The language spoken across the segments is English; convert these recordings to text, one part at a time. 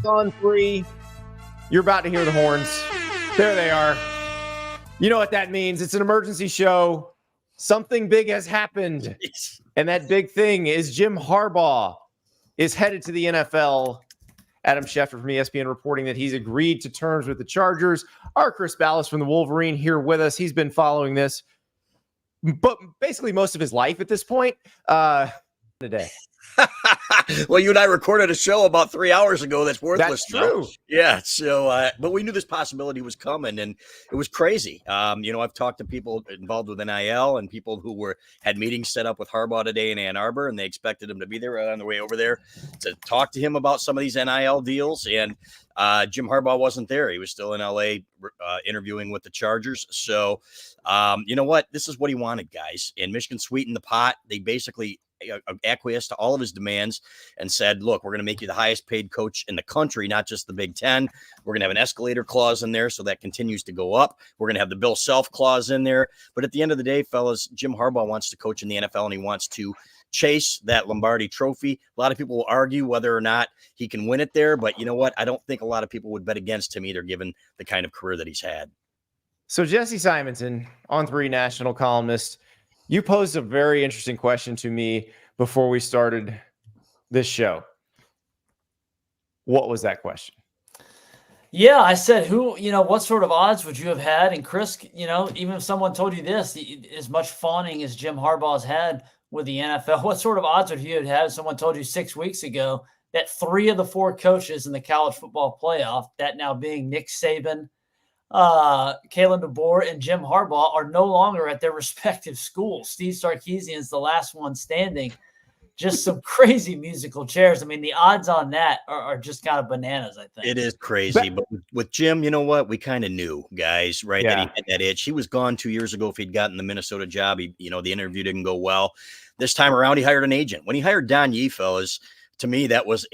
On3. You're about to hear the horns. There they are. You know what that means. It's an emergency show. Something big has happened. And that big thing is Jim Harbaugh is headed to the NFL. Adam Schefter from ESPN reporting that he's agreed to terms with the Chargers. Our Chris Balas from the Wolverine here with us. He's been following this, but basically most of his life at this point. Today. Well, you and I recorded a show about 3 hours ago that's worthless. That's true. Yeah. So, but we knew this possibility was coming, and it was crazy. I've talked to people involved with NIL and people who had meetings set up with Harbaugh today in Ann Arbor, and they expected him to be there on the way over there to talk to him about some of these NIL deals. And Jim Harbaugh wasn't there. He was still in LA interviewing with the Chargers. So, you know what? This is what he wanted, guys. And Michigan sweetened the pot. They basically acquiesced to all of his demands and said, look, we're going to make you the highest paid coach in the country, not just the Big Ten. We're going to have an escalator clause in there so that continues to go up. We're going to have the Bill Self clause in there. But at the end of the day, fellas, Jim Harbaugh wants to coach in the NFL, and he wants to chase that Lombardi trophy. A lot of people will argue whether or not he can win it there, but you know what? I don't think a lot of people would bet against him either, given the kind of career that he's had. So Jesse Simonton, On3 national columnist, you posed a very interesting question to me before we started this show. What was that question? Yeah, I said, what sort of odds would you have had? And Chris, even if someone told you this, as much fawning as Jim Harbaugh's had with the NFL, what sort of odds would you have had if someone told you 6 weeks ago that 3 of the 4 coaches in the college football playoff, that now being Nick Saban, Kalen DeBoer, and Jim Harbaugh, are no longer at their respective schools? Steve Sarkisian is the last one standing. Just some crazy musical chairs. I mean, the odds on that are just kind of bananas, I think. It is crazy. But with Jim, you know what? We kind of knew, guys, right? Yeah. That he had that itch. He was gone 2 years ago if he'd gotten the Minnesota job. The interview didn't go well. This time around, he hired an agent. When he hired Don Yee, fellas, to me, that was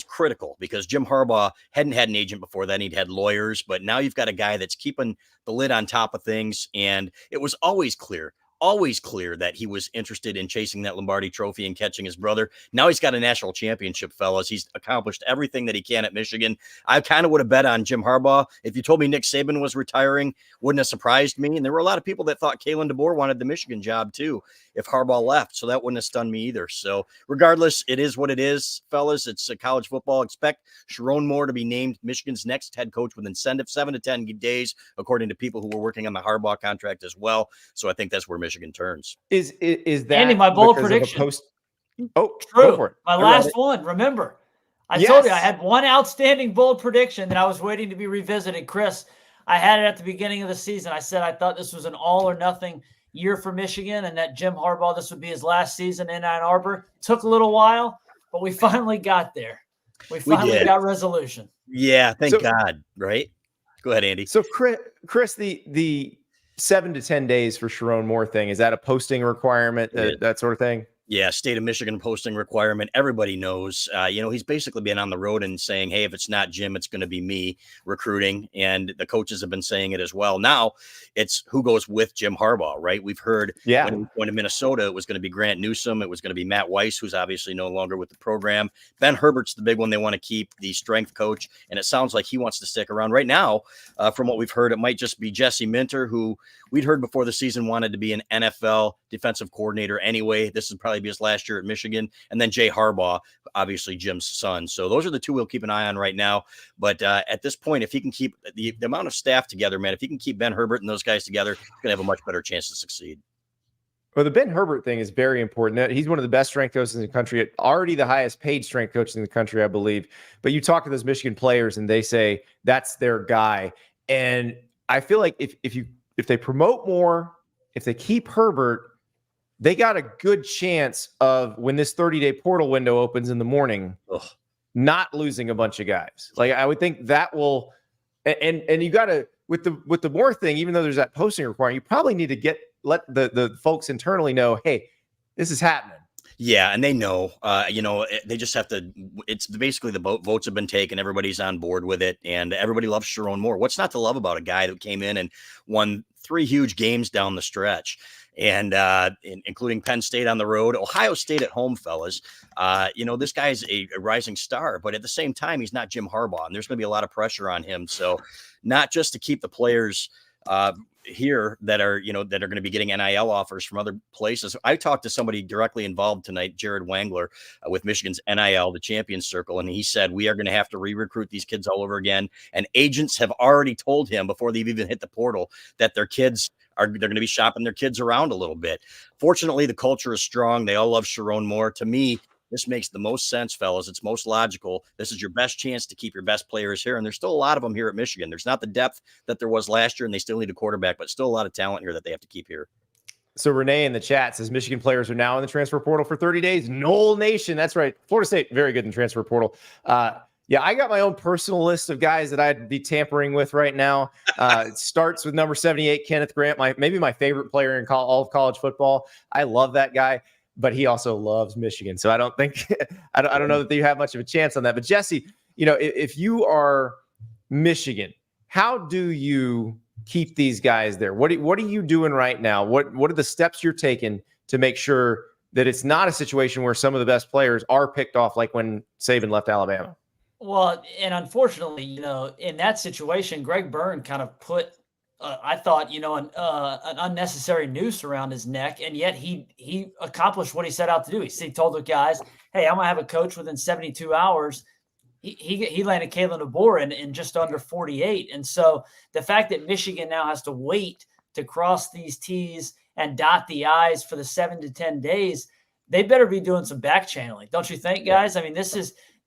critical because Jim Harbaugh hadn't had an agent before then. He'd had lawyers, but now you've got a guy that's keeping the lid on top of things. And it was always clear that he was interested in chasing that Lombardi trophy and catching his brother. Now he's got a national championship, fellas. He's accomplished everything that he can at Michigan. I kind of would have bet on Jim Harbaugh. If you told me Nick Saban was retiring, wouldn't have surprised me. And there were a lot of people that thought Kalen DeBoer wanted the Michigan job too if Harbaugh left. So that wouldn't have stunned me either. So regardless, it is what it is, fellas. It's college football. Expect Sherrone Moore to be named Michigan's next head coach with incentive 7 to 10 days, according to people who were working on the Harbaugh contract as well. So I think that's where Michigan turns. Is that Andy, my bold prediction? True. My last one. Remember, I told you I had one outstanding bold prediction that I was waiting to be revisited. Chris, I had it at the beginning of the season. I said I thought this was an all or nothing year for Michigan, and that Jim Harbaugh, this would be his last season in Ann Arbor. Took a little while, but we finally got there. We finally got resolution. Yeah, thank God. Right? Go ahead, Andy. So, Chris, the 7 to 10 days for Sherrone Moore thing, is that a posting requirement, that sort of thing? Yeah, state of Michigan posting requirement. Everybody knows. He's basically been on the road and saying, hey, if it's not Jim, it's going to be me recruiting. And the coaches have been saying it as well. Now it's who goes with Jim Harbaugh, right? We've heard when he was going to Minnesota, it was going to be Grant Newsome. It was going to be Matt Weiss, who's obviously no longer with the program. Ben Herbert's the big one they want to keep, the strength coach. And it sounds like he wants to stick around right now. From what we've heard, it might just be Jesse Minter, who we'd heard before the season wanted to be an NFL defensive coordinator anyway. This would probably be his last year at Michigan. And then Jay Harbaugh, obviously Jim's son. So those are the two we'll keep an eye on right now. But at this point, if he can keep the amount of staff together, man, if he can keep Ben Herbert and those guys together, he's going to have a much better chance to succeed. Well, the Ben Herbert thing is very important. He's one of the best strength coaches in the country, already the highest paid strength coach in the country, I believe. But you talk to those Michigan players and they say that's their guy. And I feel like if they promote Moore, if they keep Herbert, they got a good chance of, when this 30-day portal window opens in the morning, not losing a bunch of guys. Like, I would think that will, and you got to, with the Moore thing, even though there's that posting requirement, you probably need to let the folks internally know, hey, this is happening. Yeah, and they know, they just have to, it's basically the votes have been taken. Everybody's on board with it, and everybody loves Sherrone Moore. What's not to love about a guy that came in and won 3 huge games down the stretch, and including Penn State on the road, Ohio State at home, fellas. This guy's a rising star, but at the same time, he's not Jim Harbaugh, and there's going to be a lot of pressure on him. So not just to keep the players here that are going to be getting NIL offers from other places. I talked to somebody directly involved tonight, Jared Wangler, with Michigan's NIL, the Champions Circle, and he said we are going to have to re-recruit these kids all over again. And agents have already told him before they've even hit the portal that they're going to be shopping their kids around a little bit. Fortunately, the culture is strong. They all love Sherrone Moore. To me, this makes the most sense, fellas. It's most logical. This is your best chance to keep your best players here. And there's still a lot of them here at Michigan. There's not the depth that there was last year, and they still need a quarterback, but still a lot of talent here that they have to keep here. So Renee in the chat says Michigan players are now in the transfer portal for 30 days. Knoll Nation. That's right. Florida State, very good in transfer portal. Yeah, I got my own personal list of guys that I'd be tampering with right now. It starts with number 78, Kenneth Grant, maybe my favorite player in all of college football. I love that guy, but he also loves Michigan. So I don't think I don't know that you have much of a chance on that. But Jesse, if you are Michigan, how do you keep these guys there? What are you doing right now? What are the steps you're taking to make sure that it's not a situation where some of the best players are picked off, like when Saban left Alabama? Well, and unfortunately, in that situation, Greg Byrne kind of put, I thought, an unnecessary noose around his neck, and yet he accomplished what he set out to do. He told the guys, "Hey, I'm gonna have a coach within 72 hours." He landed Kalen DeBoer in just under 48, and so the fact that Michigan now has to wait to cross these T's and dot the I's for the 7 to 10 days, they better be doing some back channeling, don't you think, guys? I mean,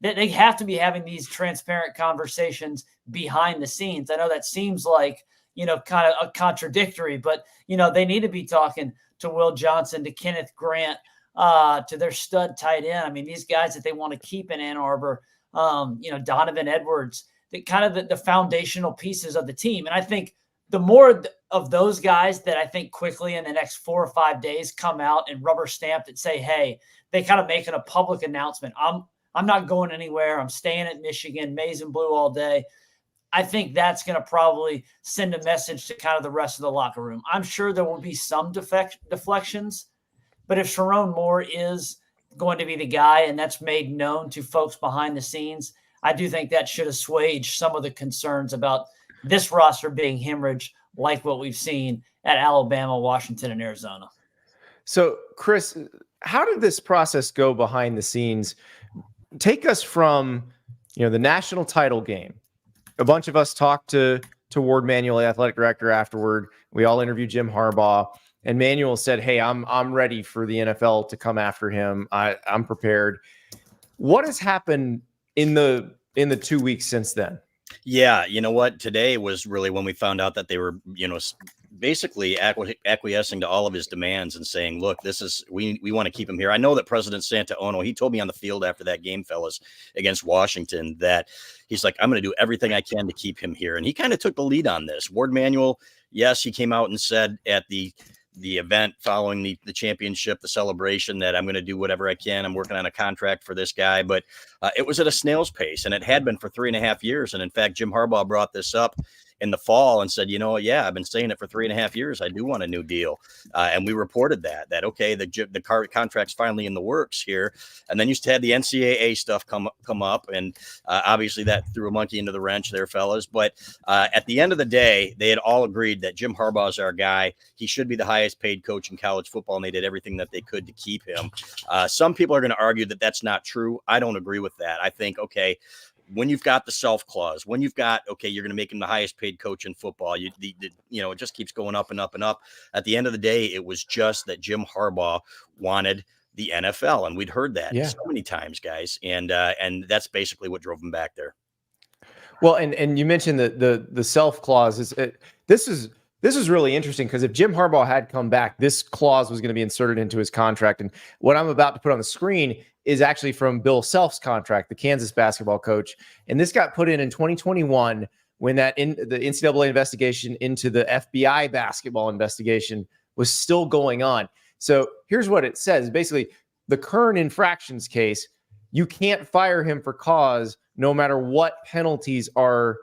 they have to be having these transparent conversations behind the scenes. I know that seems like, kind of a contradictory, but, they need to be talking to Will Johnson, to Kenneth Grant, to their stud tight end. I mean, these guys that they want to keep in Ann Arbor, Donovan Edwards, the foundational pieces of the team. And I think the more of those guys that I think quickly in the next 4 or 5 days come out and rubber stamp that say, hey, they kind of making a public announcement. I'm not going anywhere. I'm staying at Michigan, maize and blue all day. I think that's going to probably send a message to kind of the rest of the locker room. I'm sure there will be some deflections, but if Sherrone Moore is going to be the guy and that's made known to folks behind the scenes, I do think that should assuage some of the concerns about this roster being hemorrhaged like what we've seen at Alabama, Washington, and Arizona. So, Chris, how did this process go behind the scenes? Take us from, the national title game. A bunch of us talked to Ward Manuel, the athletic director, afterward. We all interviewed Jim Harbaugh, and Manuel said, "Hey, I'm ready for the NFL to come after him. I'm prepared." What has happened in the 2 weeks since then? Yeah, you know what? Today was really when we found out that they were, basically acquiescing to all of his demands and saying, look, we want to keep him here. I know that President Santaono, he told me on the field after that game, fellas, against Washington, that he's like, I'm going to do everything I can to keep him here. And he kind of took the lead on this. Ward Manuel, yes, he came out and said at the event following the championship, the celebration, that I'm going to do whatever I can. I'm working on a contract for this guy, but it was at a snail's pace, and it had been for 3.5 years. And in fact, Jim Harbaugh brought this up in the fall and said, yeah, I've been saying it for 3.5 years. I do want a new deal. And we reported that, okay, the contract's finally in the works here. And then you had the NCAA stuff come up. And obviously that threw a monkey into the wrench there, fellas. But at the end of the day, they had all agreed that Jim Harbaugh is our guy. He should be the highest paid coach in college football. And they did everything that they could to keep him. Some people are going to argue that that's not true. I don't agree with that. I think, okay, when you've got the self clause, when you've got, okay, you're going to make him the highest paid coach in football, it just keeps going up and up and up. At the end of the day, it was just that Jim Harbaugh wanted the NFL. And we'd heard that so many times, guys. And that's basically what drove him back there. Well, and you mentioned the self clause. This is really interesting, because if Jim Harbaugh had come back, this clause was going to be inserted into his contract. And what I'm about to put on the screen is actually from Bill Self's contract, the Kansas basketball coach. And this got put in 2021 when the NCAA investigation into the FBI basketball investigation was still going on. So here's what it says. Basically, the current infractions case, you can't fire him for cause no matter what penalties are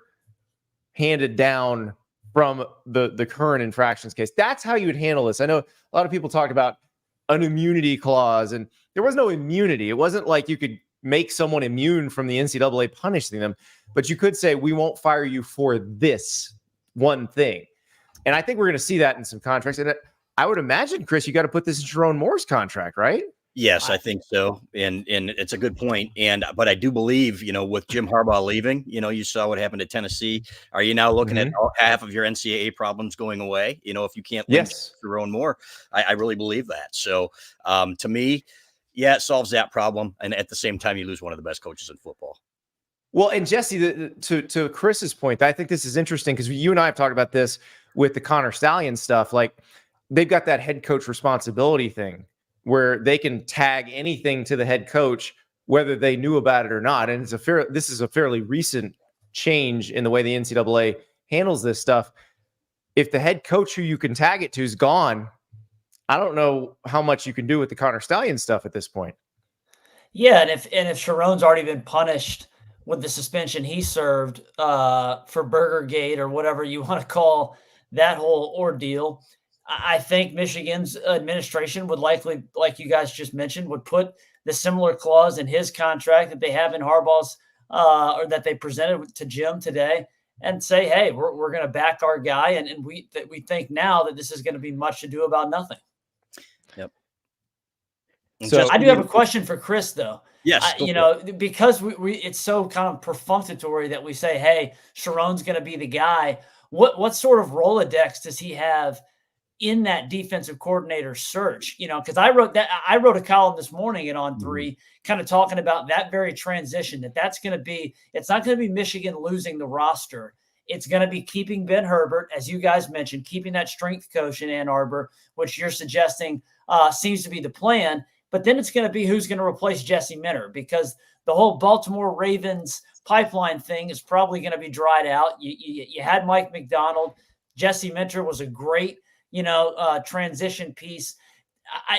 handed down from the current infractions case. That's how you would handle this. I know a lot of people talk about an immunity clause, and there was no immunity. It wasn't like you could make someone immune from the NCAA punishing them, but you could say, we won't fire you for this one thing. And I think we're going to see that in some contracts. And I would imagine, Chris, you got to put this in Sherrone Moore's contract, right? Yes, I think so. And it's a good point. But I do believe, with Jim Harbaugh leaving, you saw what happened at Tennessee. Are you now looking at half of your NCAA problems going away? If you can't link Sherrone Moore, I really believe that. So to me, yeah, it solves that problem. And at the same time, you lose one of the best coaches in football. Well, and Jesse, to Chris's point, I think this is interesting because you and I have talked about this with the Connor Stallion stuff. Like, they've got that head coach responsibility thing where they can tag anything to the head coach, whether they knew about it or not. And this is a fairly recent change in the way the NCAA handles this stuff. If the head coach who you can tag it to is gone, I don't know how much you can do with the Connor Stallion stuff at this point. Yeah, and if Sherrone's already been punished with the suspension he served for Burgergate or whatever you want to call that whole ordeal, I think Michigan's administration would likely, like you guys just mentioned, would put the similar clause in his contract that they have in Harbaugh's or that they presented to Jim today, and say, hey, we're going to back our guy, and we think now that this is going to be much ado about nothing. Yep. So I do have a question for Chris, though. Yes, because we it's so kind of perfunctory that we say, hey, Sherrone's going to be the guy. What sort of Rolodex does he have in that defensive coordinator search? Because I wrote a column this morning at On3, kind of talking about that very transition, it's not going to be Michigan losing the roster. It's going to be keeping Ben Herbert, as you guys mentioned, keeping that strength coach in Ann Arbor, which you're suggesting seems to be the plan. But then it's going to be who's going to replace Jesse Minter, because the whole Baltimore Ravens pipeline thing is probably going to be dried out. You had Mike McDonald. Jesse Minter was a great, transition piece.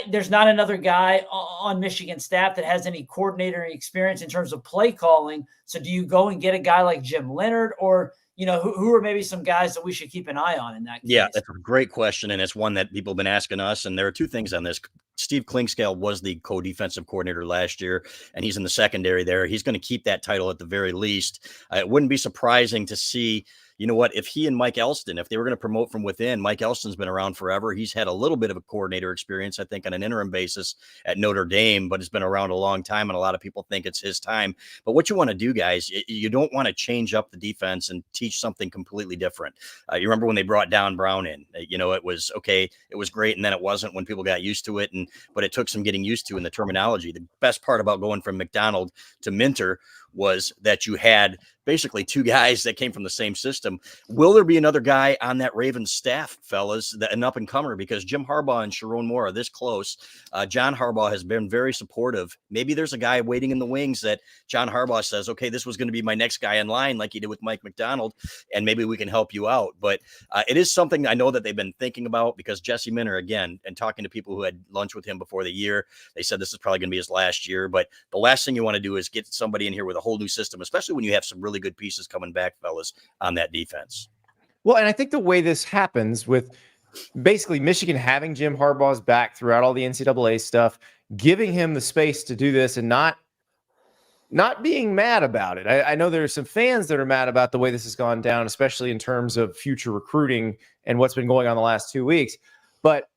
There's not another guy on Michigan staff that has any coordinator experience in terms of play calling. So do you go and get a guy like Jim Leonard, or who are maybe some guys that we should keep an eye on in that case? Yeah, that's a great question, and it's one that people have been asking us. And there are two things on this. Steve Klingscale was the co-defensive coordinator last year, and he's in the secondary there. He's going to keep that title at the very least. It wouldn't be surprising to see, if he and Mike Elston, if they were going to promote from within. Mike Elston's been around forever. He's had a little bit of a coordinator experience, I think, on an interim basis at Notre Dame, but has been around a long time, and a lot of people think it's his time. But what you want to do, guys, you don't want to change up the defense and teach something completely different. You remember when they brought Don Brown in, it was okay. It was great. And then it wasn't when people got used to it. But it took some getting used to in the terminology. The best part about going from McDonald to Minter was that you had basically two guys that came from the same system. Will there be another guy on that Ravens staff, fellas, an up and comer? Because Jim Harbaugh and Sherrone Moore are this close. John Harbaugh has been very supportive. Maybe there's a guy waiting in the wings that John Harbaugh says, okay, this was going to be my next guy in line, like he did with Mike McDonald, and maybe we can help you out. But it is something I know that they've been thinking about, because Jesse Minter, again, and talking to people who had lunch with him before the year, they said this is probably going to be his last year. But the last thing you want to do is get somebody in here with a whole new system, especially when you have some really good pieces coming back, fellas, on that defense. Well, and I think the way this happens with basically Michigan having Jim Harbaugh's back throughout all the NCAA stuff, giving him the space to do this and not being mad about it. I know there are some fans that are mad about the way this has gone down, especially in terms of future recruiting and what's been going on the last 2 weeks. But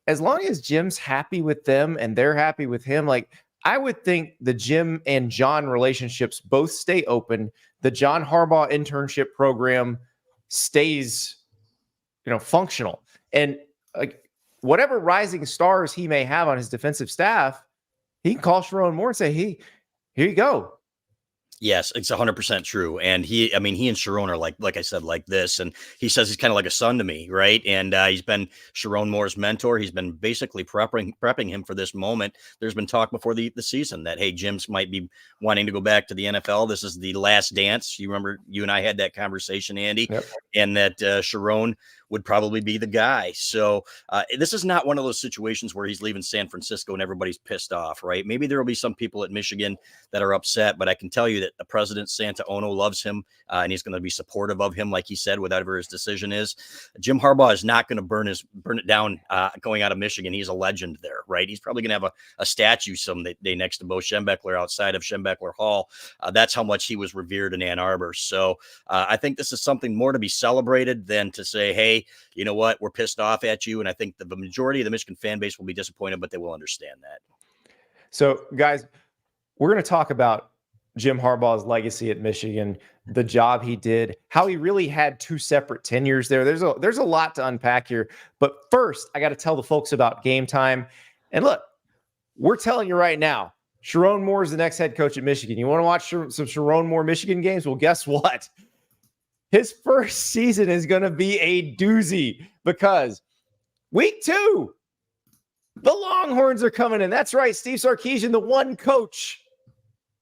as long as Jim's happy with them and they're happy with him, like, I would think the Jim and John relationships both stay open. The John Harbaugh internship program stays, functional. And like, whatever rising stars he may have on his defensive staff, he can call Sherrone Moore and say, hey, here you go. Yes, it's 100% true. And he and Sherrone are like I said, like this. And he says he's kind of like a son to me, right? And he's been Sherrone Moore's mentor. He's been basically prepping him for this moment. There's been talk before the season that, hey, Jim's might be wanting to go back to the NFL. This is the last dance. You remember you and I had that conversation, Andy, yep. And that Sherrone would probably be the guy. So this is not one of those situations where he's leaving San Francisco and everybody's pissed off, right? Maybe there will be some people at Michigan that are upset, but I can tell you that the president, Santa Ono, loves him, and he's going to be supportive of him, like he said, whatever his decision is. Jim Harbaugh is not going to burn it down going out of Michigan. He's a legend there, right? He's probably going to have a statue someday next to Bo Schembechler outside of Schembechler Hall. That's how much he was revered in Ann Arbor. So I think this is something more to be celebrated than to say, hey, you know what, we're pissed off at you. And I think the majority of the Michigan fan base will be disappointed, but they will understand that. So, guys, we're going to talk about Jim Harbaugh's legacy at Michigan, the job he did, how he really had two separate tenures there. There's a lot to unpack here. But first, I got to tell the folks about Game Time. And look, we're telling you right now, Sherrone Moore is the next head coach at Michigan. You want to watch some Sherrone Moore Michigan games? Well, guess what? His first season is going to be a doozy because week 2, the Longhorns are coming in. That's right, Steve Sarkisian, the one coach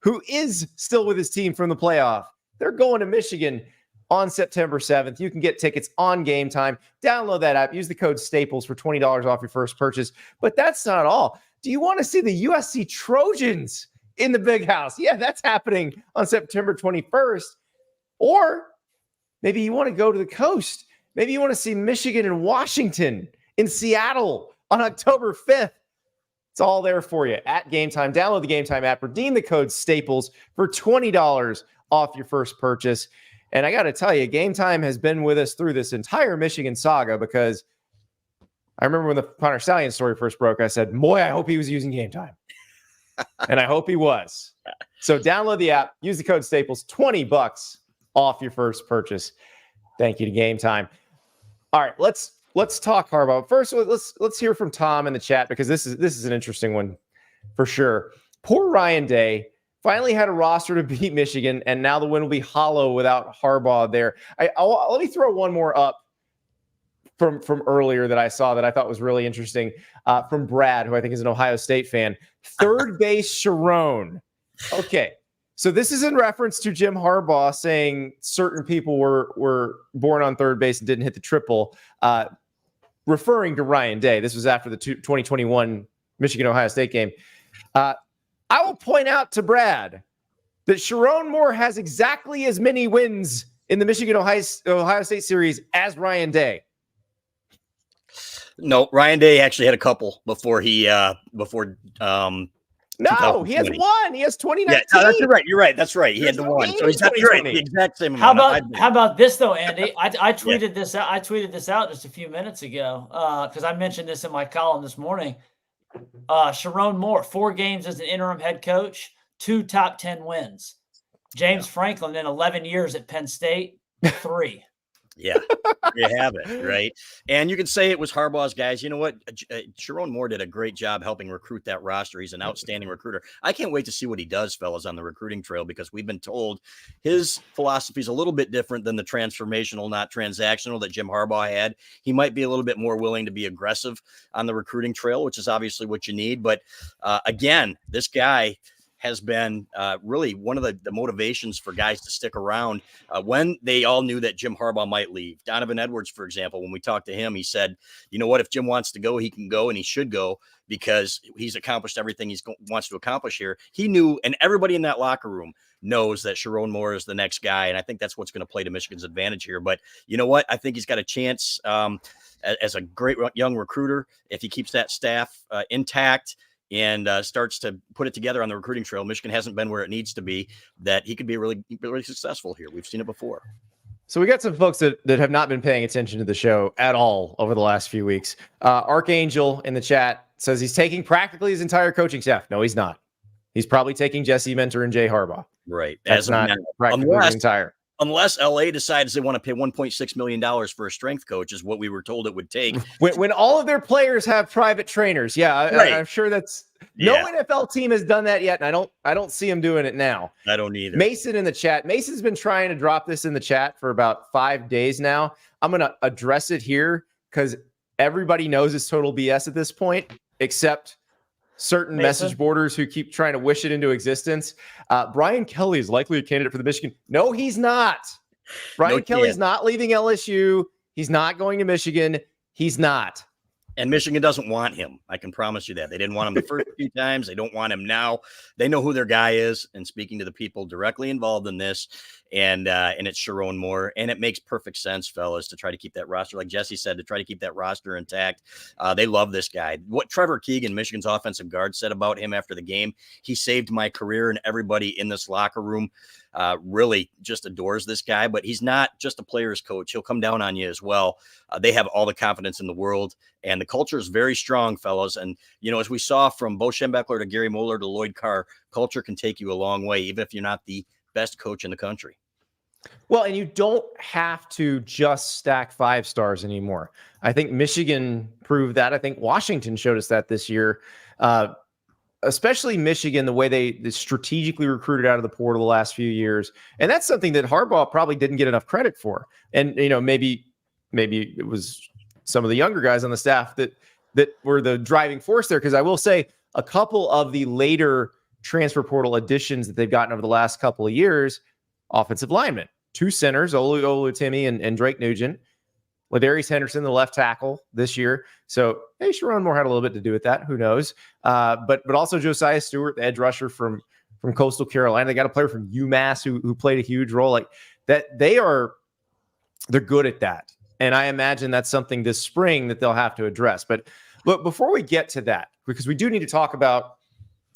who is still with his team from the playoff. They're going to Michigan on September 7th. You can get tickets on Game Time. Download that app. Use the code STAPLES for $20 off your first purchase. But that's not all. Do you want to see the USC Trojans in the Big House? Yeah, that's happening on September 21st. Or maybe you want to go to the coast. Maybe you want to see Michigan and Washington in Seattle on October 5th. It's all there for you at Game Time. Download the Game Time app. Redeem the code STAPLES for $20 off your first purchase. And I got to tell you, Game Time has been with us through this entire Michigan saga because I remember when the Connor Stallion story first broke, I said, boy, I hope he was using Game Time. And I hope he was. So download the app, use the code STAPLES, $20 off your first purchase. Thank you to Game Time. All right, let's talk Harbaugh. First, let's hear from Tom in the chat because this is an interesting one for sure. Poor Ryan Day finally had a roster to beat Michigan, and now the win will be hollow without Harbaugh there. Let me throw one more up from earlier that I saw that I thought was really interesting from Brad, who I think is an Ohio State fan. Third base Sherrone. Okay, so this is in reference to Jim Harbaugh saying certain people were born on third base and didn't hit the triple, referring to Ryan Day. This was after the 2021 Michigan-Ohio State game. I will point out to Brad that Sherrone Moore has exactly as many wins in the Michigan-Ohio State series as Ryan Day. No, Ryan Day actually had a couple before he No, he has one. He has 2019. Yeah, no, that's right. You're right. That's right. He had the one. So he's right. The exact same amount. How about this though, Andy? I tweeted this out. I tweeted this out just a few minutes ago because I mentioned this in my column this morning. Sherrone Moore, 4 games as an interim head coach, 2 top 10 wins. James Franklin in 11 years at Penn State, 3. Yeah, you have it, right? And you can say it was Harbaugh's guys. You know what? Sherrone Moore did a great job helping recruit that roster. He's an outstanding recruiter. I can't wait to see what he does, fellas, on the recruiting trail because we've been told his philosophy is a little bit different than the transformational, not transactional that Jim Harbaugh had. He might be a little bit more willing to be aggressive on the recruiting trail, which is obviously what you need. But again, this guy has been really one of the motivations for guys to stick around when they all knew that Jim Harbaugh might leave. Donovan Edwards, for example, when we talked to him, he said, you know what, if Jim wants to go, he can go and he should go because he's accomplished everything he wants to accomplish here. He knew, and everybody in that locker room knows that Sherrone Moore is the next guy. And I think that's what's going to play to Michigan's advantage here. But you know what? I think he's got a chance as a great young recruiter if he keeps that staff intact and starts to put it together on the recruiting trail. Michigan hasn't been where it needs to be, that he could be really, really successful here. We've seen it before. So we got some folks that have not been paying attention to the show at all over the last few weeks. Archangel in the chat says he's taking practically his entire coaching staff. No, he's not. He's probably taking Jesse Mentor and Jay Harbaugh. Right. That's not practically his entire. Unless LA decides they want to pay $1.6 million for a strength coach is what we were told it would take. When all of their players have private trainers. Yeah, right. I'm sure that's no NFL team has done that yet. And I don't see him doing it now. I don't either. Mason in the chat. Mason's been trying to drop this in the chat for about 5 days now. I'm going to address it here because everybody knows it's total BS at this point, except certain message boarders who keep trying to wish it into existence. Brian Kelly is likely a candidate for the Michigan. No, he's not. Brian Kelly's not leaving LSU. He's not going to Michigan. He's not. And Michigan doesn't want him. I can promise you that. They didn't want him the first few times. They don't want him now. They know who their guy is. And speaking to the people directly involved in this, and it's Sherrone Moore. And it makes perfect sense, fellas, to try to keep that roster, like Jesse said, to try to keep that roster intact. They love this guy. What Trevor Keegan, Michigan's offensive guard, said about him after the game, he saved my career, and everybody in this locker room really just adores this guy. But he's not just a player's coach. He'll come down on you as well. They have all the confidence in the world, and the culture is very strong, fellas. And, you know, as we saw from Bo Schembechler to Gary Moeller to Lloyd Carr, culture can take you a long way, even if you're not the best coach in the country. Well, and you don't have to just stack 5 stars anymore. I think Michigan proved that. I think Washington showed us that this year. Especially Michigan, the way they strategically recruited out of the portal the last few years. And that's something that Harbaugh probably didn't get enough credit for. And, you know, maybe it was some of the younger guys on the staff that were the driving force there. Because I will say a couple of the later transfer portal additions that they've gotten over the last couple of years, offensive linemen, 2 centers, Olu Timmy and Drake Nugent. Ladarius Henderson, the left tackle this year. So, hey, Sherrone Moore had a little bit to do with that. Who knows? But also Josiah Stewart, the edge rusher from Coastal Carolina. They got a player from UMass who played a huge role. Like that, they're good at that. And I imagine that's something this spring that they'll have to address. But look, before we get to that, because we do need to talk about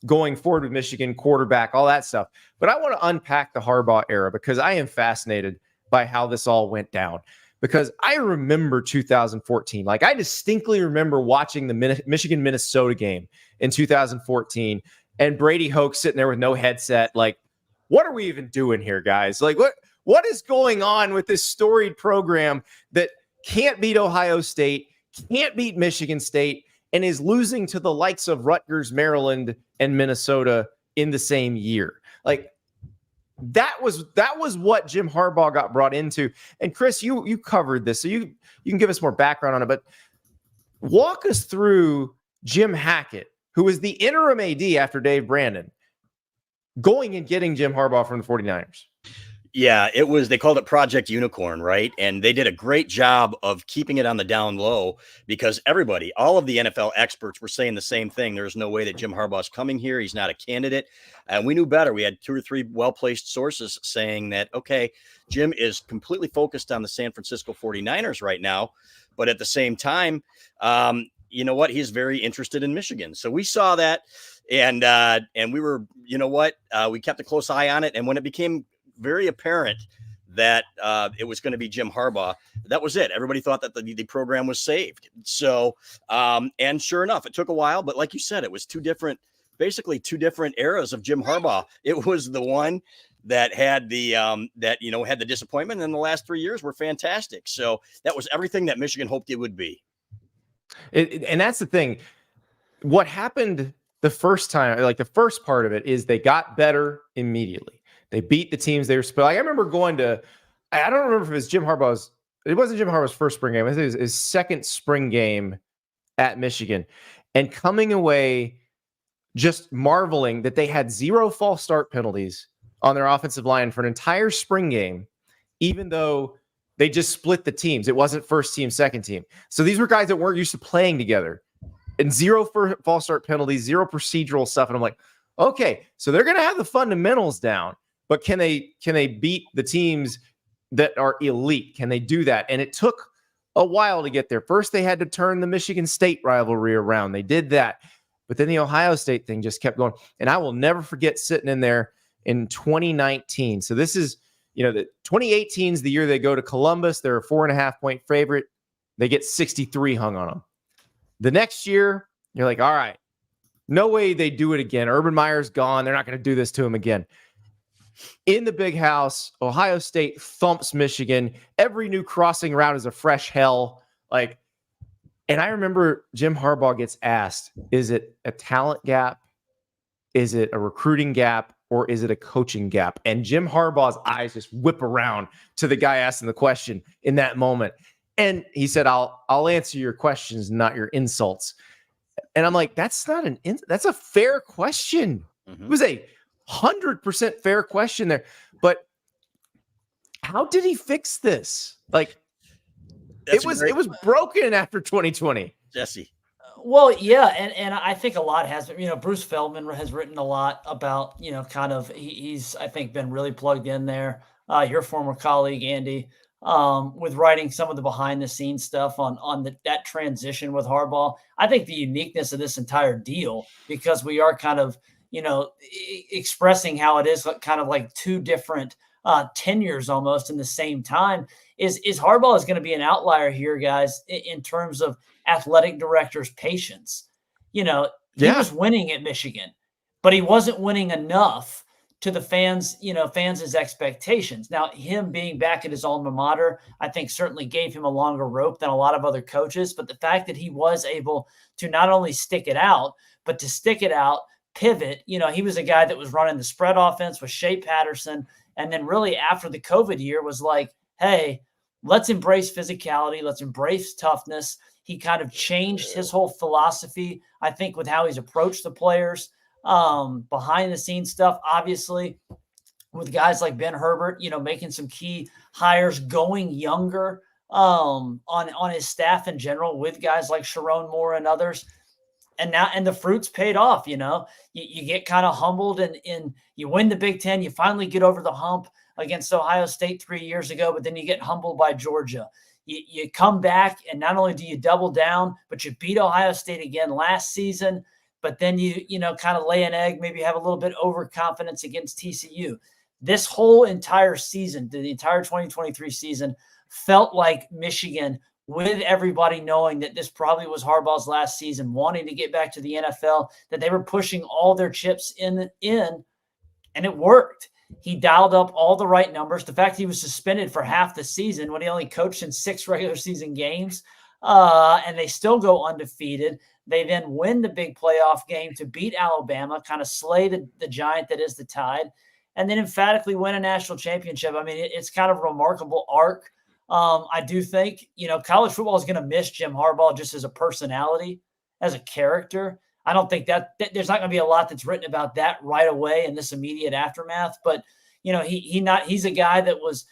going forward with Michigan, quarterback, all that stuff. But I want to unpack the Harbaugh era because I am fascinated by how this all went down. Because I remember 2014. Like, I distinctly remember watching the Michigan-Minnesota game in 2014 and Brady Hoke sitting there with no headset. Like, what are we even doing here, guys? Like, what is going on with this storied program that can't beat Ohio State, can't beat Michigan State, and is losing to the likes of Rutgers, Maryland, and Minnesota in the same year? Like, that was what Jim Harbaugh got brought into. And Chris, you covered this, so you can give us more background on it, but walk us through Jim Hackett, who was the interim AD after Dave Brandon, going and getting Jim Harbaugh from the 49ers. Yeah, they called it Project Unicorn, right? And they did a great job of keeping it on the down low because all of the NFL experts were saying the same thing. There's no way that Jim Harbaugh's coming here. He's not a candidate. And we knew better. We had 2 or 3 well-placed sources saying that, okay, Jim is completely focused on the San Francisco 49ers right now. But at the same time, you know what? He's very interested in Michigan. So we saw that and we were, you know what? We kept a close eye on it. And when it became very apparent that it was going to be Jim Harbaugh, that was it. Everybody thought that the program was saved. So, and sure enough, it took a while, but like you said, it was basically two different eras of Jim Harbaugh. It was the one that had had the disappointment, and the last 3 years were fantastic. So that was everything that Michigan hoped it would be. And that's the thing. What happened the first time, like the first part of it, is they got better immediately. They beat the teams they were supposed. Like, I remember going to, I don't remember if it was Jim Harbaugh's. It wasn't Jim Harbaugh's first spring game. I think it was his second spring game at Michigan, and coming away just marveling that they had 0 false start penalties on their offensive line for an entire spring game, even though they just split the teams. It wasn't first team, second team. So these were guys that weren't used to playing together, and 0 for false start penalties, 0 procedural stuff. And I'm like, okay, so they're going to have the fundamentals down. But can they beat the teams that are elite? Can they do that? And it took a while to get there. First, they had to turn the Michigan State rivalry around. They did that. But then the Ohio State thing just kept going. And I will never forget sitting in there in 2019. So this is, the 2018 is the year they go to Columbus. They're a 4.5-point favorite. They get 63 hung on them. The next year, you're like, all right, no way they do it again. Urban Meyer's gone. They're not going to do this to him again. In the big house, Ohio State thumps Michigan. Every new crossing route is a fresh hell. And I remember Jim Harbaugh gets asked, is it a talent gap? Is it a recruiting gap? Or is it a coaching gap? And Jim Harbaugh's eyes just whip around to the guy asking the question in that moment. And he said, I'll answer your questions, not your insults. And I'm like, that's a fair question. Mm-hmm. It was a 100% fair question there. But how did he fix this? It was broken after 2020. Jesse. Well, yeah, and I think a lot has, Bruce Feldman has written a lot about, kind of he's I think been really plugged in there. Your former colleague Andy, with writing some of the behind the scenes stuff on that transition with Harbaugh. I think the uniqueness of this entire deal, because we are kind of expressing how it is kind of like two different tenures almost in the same time, is Harbaugh is going to be an outlier here, guys, in terms of athletic director's patience. He was winning at Michigan, but he wasn't winning enough to the fans, fans' expectations. Now, him being back at his alma mater, I think certainly gave him a longer rope than a lot of other coaches. But the fact that he was able to not only stick it out, but to stick it out, pivot, he was a guy that was running the spread offense with Shea Patterson. And then really after the COVID year was like, hey, let's embrace physicality. Let's embrace toughness. He kind of changed his whole philosophy, I think, with how he's approached the players, behind the scenes stuff, obviously, with guys like Ben Herbert, making some key hires, going younger on his staff in general, with guys like Sherrone Moore and others. And the fruits paid off. You get kind of humbled and you win the Big Ten. You finally get over the hump against Ohio State 3 years ago, but then you get humbled by Georgia. You come back, and not only do you double down, but you beat Ohio State again last season. But then you kind of lay an egg, maybe have a little bit overconfidence against TCU. This whole entire season, the entire 2023 season, felt like Michigan, with everybody knowing that this probably was Harbaugh's last season, wanting to get back to the NFL, that they were pushing all their chips in, and it worked. He dialed up all the right numbers. The fact he was suspended for half the season when he only coached in 6 regular season games, and they still go undefeated. They then win the big playoff game to beat Alabama, kind of slay the giant that is the Tide, and then emphatically win a national championship. I mean, it's kind of a remarkable arc. I do think, college football is going to miss Jim Harbaugh just as a personality, as a character. I don't think that there's not going to be a lot that's written about that right away in this immediate aftermath. But, he's a guy that was,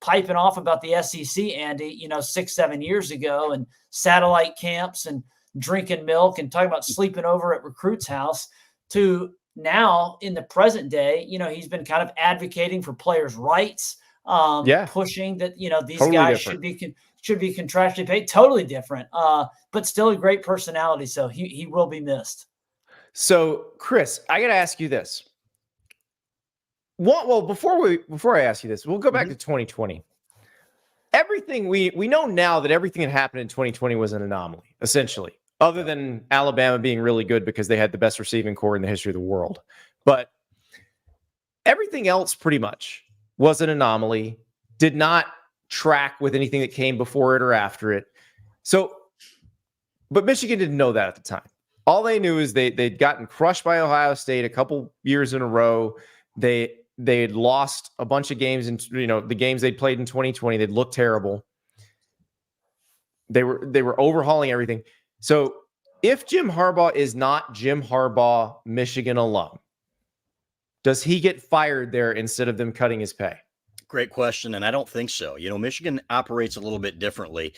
piping off about the SEC, Andy, 6-7 years ago, and satellite camps and drinking milk and talking about sleeping over at recruit's house, to now in the present day, he's been kind of advocating for players' rights, pushing that, these totally guys different. should be contractually paid. Totally different, but still a great personality. So he will be missed. So, Chris, I got to ask you this. Well, before I ask you this, we'll go back to 2020. Everything we know now that everything that happened in 2020 was an anomaly, essentially, other than Alabama being really good because they had the best receiving core in the history of the world. But everything else pretty much was an anomaly, did not track with anything that came before it or after it. So, but Michigan didn't know that at the time. All they knew is they'd gotten crushed by Ohio State a couple years in a row. They had lost a bunch of games, and the games they'd played in 2020, they'd looked terrible. They were overhauling everything. So if Jim Harbaugh is not Jim Harbaugh, Michigan alum, does he get fired there instead of them cutting his pay? Great question, and I don't think so. Michigan operates a little bit differently.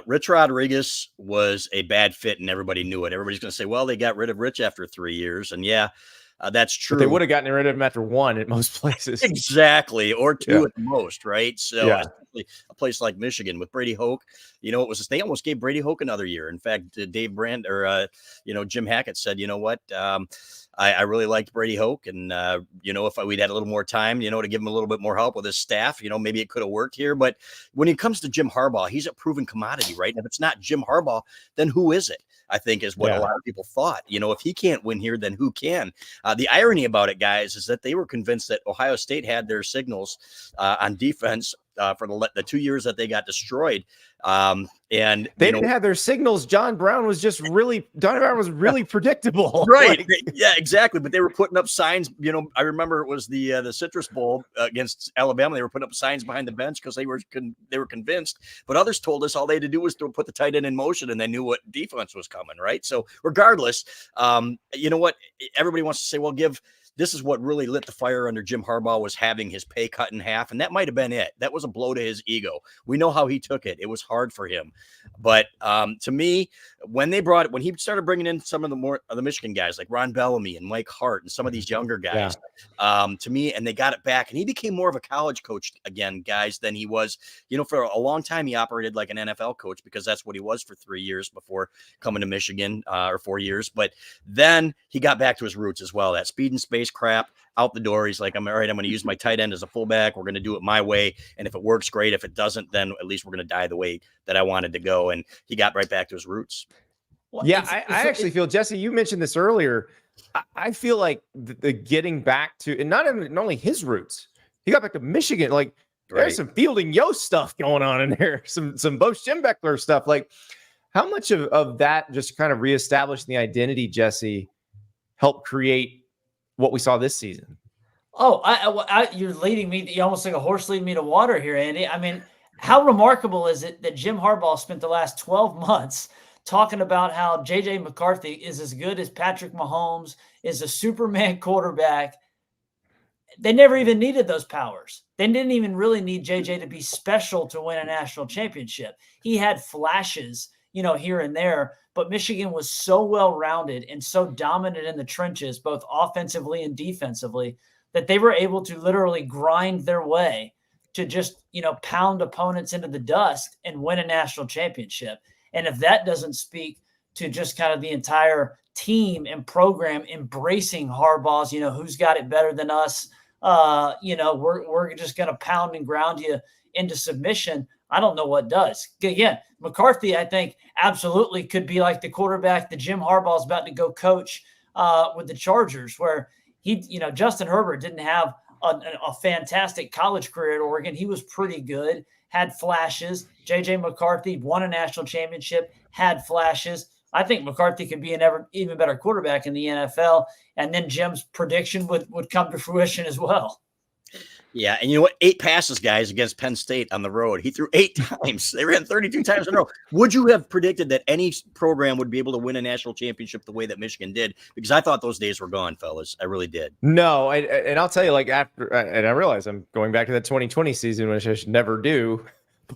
Rich Rodriguez was a bad fit, and everybody knew it. Everybody's going to say, well, they got rid of Rich after 3 years, and that's true. But they would have gotten rid of him after 1 at most places. Exactly, or 2 at the most, right? So especially a place like Michigan with Brady Hoke, they almost gave Brady Hoke another year. In fact, Dave Brand or Jim Hackett said, I really liked Brady Hoke, and if we'd had a little more time, to give him a little bit more help with his staff, maybe it could have worked here. But when it comes to Jim Harbaugh, he's a proven commodity, right? And if it's not Jim Harbaugh, then who is it? I think is what a lot of people thought. If he can't win here, then who can? The irony about it, guys, is that they were convinced that Ohio State had their signals on defense for the 2 years that they got destroyed. And they didn't have their signals. John Brown was really predictable. Right. Yeah, exactly. But they were putting up signs. I remember it was the Citrus Bowl against Alabama. They were putting up signs behind the bench because they were convinced. But others told us all they had to do was to put the tight end in motion, and they knew what defense was coming. Right. So regardless, what everybody wants to say, well, give this is what really lit the fire under Jim Harbaugh, was having his pay cut in half. And that might have been it. That was a blow to his ego. We know how he took it. It was hard for him. But to me, when he started bringing in some of the Michigan guys like Ron Bellamy and Mike Hart and some of these younger guys, to me, and they got it back, and he became more of a college coach again, guys, than he was, for a long time. He operated like an NFL coach because that's what he was for 3 years before coming to Michigan, or 4 years. But then he got back to his roots as well. That speed and space crap out the door. He's like, I'm all right. I'm going to use my tight end as a fullback. We're going to do it my way. And if it works, great. If it doesn't, then at least we're going to die the way that I wanted to go. And he got right back to his roots. Well, I actually feel, Jesse, you mentioned this earlier. I feel like the getting back to, and not only his roots, he got back to Michigan. Like, there's some Fielding Yost stuff going on in there, some Bo Schembechler stuff. Like, how much of that just kind of reestablished the identity, Jesse, helped create what we saw this season? Oh, you're leading me. You almost like a horse leading me to water here, Andy. I mean, how remarkable is it that Jim Harbaugh spent the last 12 months talking about how J.J. McCarthy is as good as Patrick Mahomes, is a Superman quarterback. They never even needed those powers. They didn't even really need J.J. to be special to win a national championship. He had flashes, here and there, but Michigan was so well-rounded and so dominant in the trenches, both offensively and defensively, that they were able to literally grind their way to just, pound opponents into the dust and win a national championship. And if that doesn't speak to just kind of the entire team and program embracing Harbaugh's, who's got it better than us, we're just going to pound and ground you into submission, I don't know what does. Again, McCarthy, I think, absolutely could be like the quarterback that Jim Harbaugh is about to go coach with the Chargers, where Justin Herbert didn't have a fantastic college career at Oregon. He was pretty good, had flashes. J.J. McCarthy won a national championship, had flashes. I think McCarthy could be an even better quarterback in the NFL, and then Jim's prediction would come to fruition as well. Yeah, and you know what? 8 passes, guys, against Penn State on the road. He threw 8 times. They ran 32 times in a row. Would you have predicted that any program would be able to win a national championship the way that Michigan did? Because I thought those days were gone, fellas. I really did. No, and I'll tell you, like, after, and I realize I'm going back to that 2020 season, which I should never do,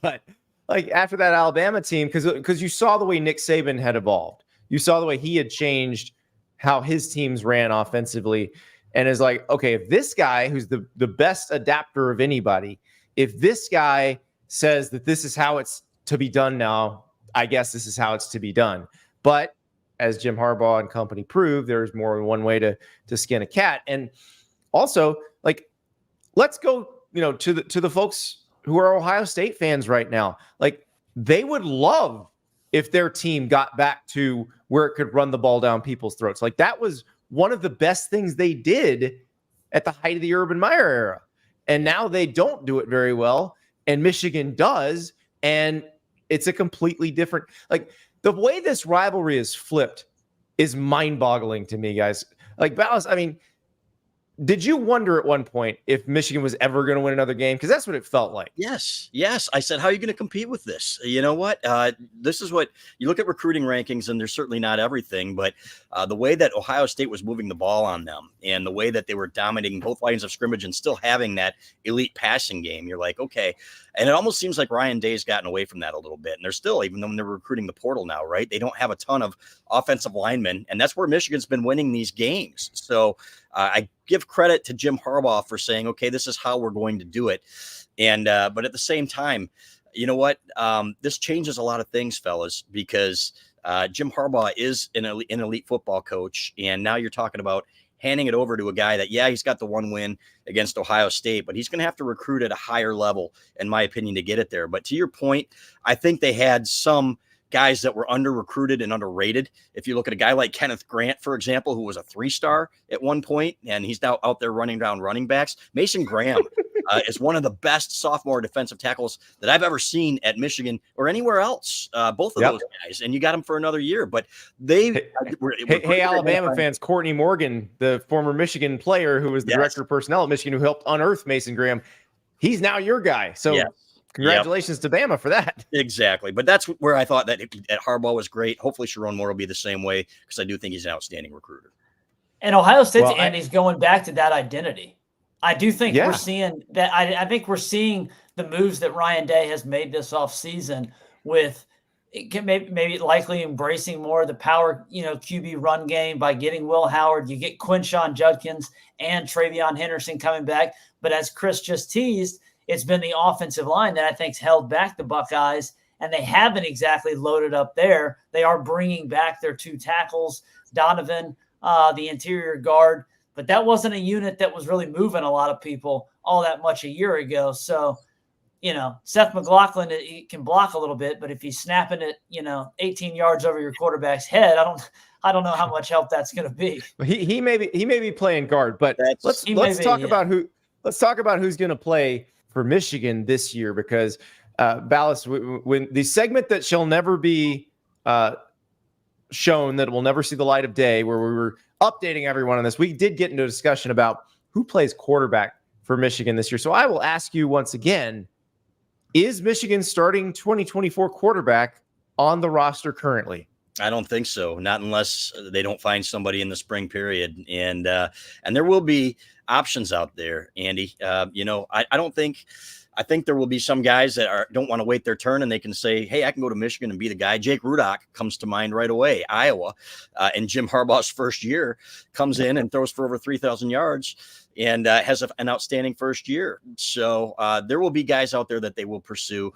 but like after that Alabama team, because you saw the way Nick Saban had evolved. You saw the way he had changed how his teams ran offensively. And is like, okay, if this guy who's the best adapter of anybody, if this guy says that this is how it's to be done now, I guess this is how it's to be done. But as Jim Harbaugh and company proved, there's more than one way to skin a cat. And also, like, let's go, to the folks who are Ohio State fans right now. Like, they would love if their team got back to where it could run the ball down people's throats. Like, that was one of the best things they did at the height of the Urban Meyer era. And now they don't do it very well. And Michigan does. And it's a completely different, like, the way this rivalry is flipped is mind-boggling to me, guys. Like, Balas, I mean, did you wonder at one point if Michigan was ever going to win another game? Because that's what it felt like. Yes. I said, how are you going to compete with this? You know what? This is what you look at recruiting rankings, and they're certainly not everything, but the way that Ohio State was moving the ball on them and the way that they were dominating both lines of scrimmage and still having that elite passing game, you're like, okay. And it almost seems like Ryan Day's gotten away from that a little bit. And they're still, even though they're recruiting the portal now, right? They don't have a ton of offensive linemen, and that's where Michigan's been winning these games. So I give credit to Jim Harbaugh for saying, okay, this is how we're going to do it. And but at the same time, you know what? This changes a lot of things, fellas, because Jim Harbaugh is an elite football coach. And now you're talking about handing it over to a guy that, he's got the one win against Ohio State, but he's going to have to recruit at a higher level, in my opinion, to get it there. But to your point, I think they had some guys that were under-recruited and underrated. If you look at a guy like Kenneth Grant, for example, who was a 3-star at one point, and he's now out there running down running backs. Mason Graham is one of the best sophomore defensive tackles that I've ever seen at Michigan or anywhere else. Both of those guys, and you got him for another year. But they Hey, Alabama fans, Courtney Morgan, the former Michigan player who was the director of personnel at Michigan, who helped unearth Mason Graham, he's now your guy. So congratulations to Bama for that. Exactly. But that's where I thought that Harbaugh was great. Hopefully Sherrone Moore will be the same way, because I do think he's an outstanding recruiter. And Ohio State's Well, Andy's going back to that identity. I do think Yeah. we're seeing that. I think we're seeing the moves that Ryan Day has made this offseason with maybe likely embracing more of the power, QB run game by getting Will Howard. You get Quinshon Judkins and Travion Henderson coming back. But as Chris just teased, it's been the offensive line that I think's held back the Buckeyes, and they haven't exactly loaded up there. They are bringing back their 2 tackles, Donovan, the interior guard. But that wasn't a unit that was really moving a lot of people all that much a year ago. So, Seth McLaughlin, he can block a little bit, but if he's snapping it, 18 yards over your quarterback's head, I don't know how much help that's going to be. He may be playing guard, but let's talk about who's going to play for Michigan this year, because Balas, when the segment that shall never be shown, that will never see the light of day, where we were updating everyone on this, we did get into a discussion about who plays quarterback for Michigan this year. So I will ask you once again, is Michigan starting 2024 quarterback on the roster currently? I don't think so. Not unless they don't find somebody in the spring period. And there will be options out there, Andy. I think there will be some guys that don't want to wait their turn, and they can say, hey, I can go to Michigan and be the guy. Jake Rudock comes to mind right away. Iowa, in Jim Harbaugh's first year, comes in and throws for over 3,000 yards and has an outstanding first year. So there will be guys out there that they will pursue.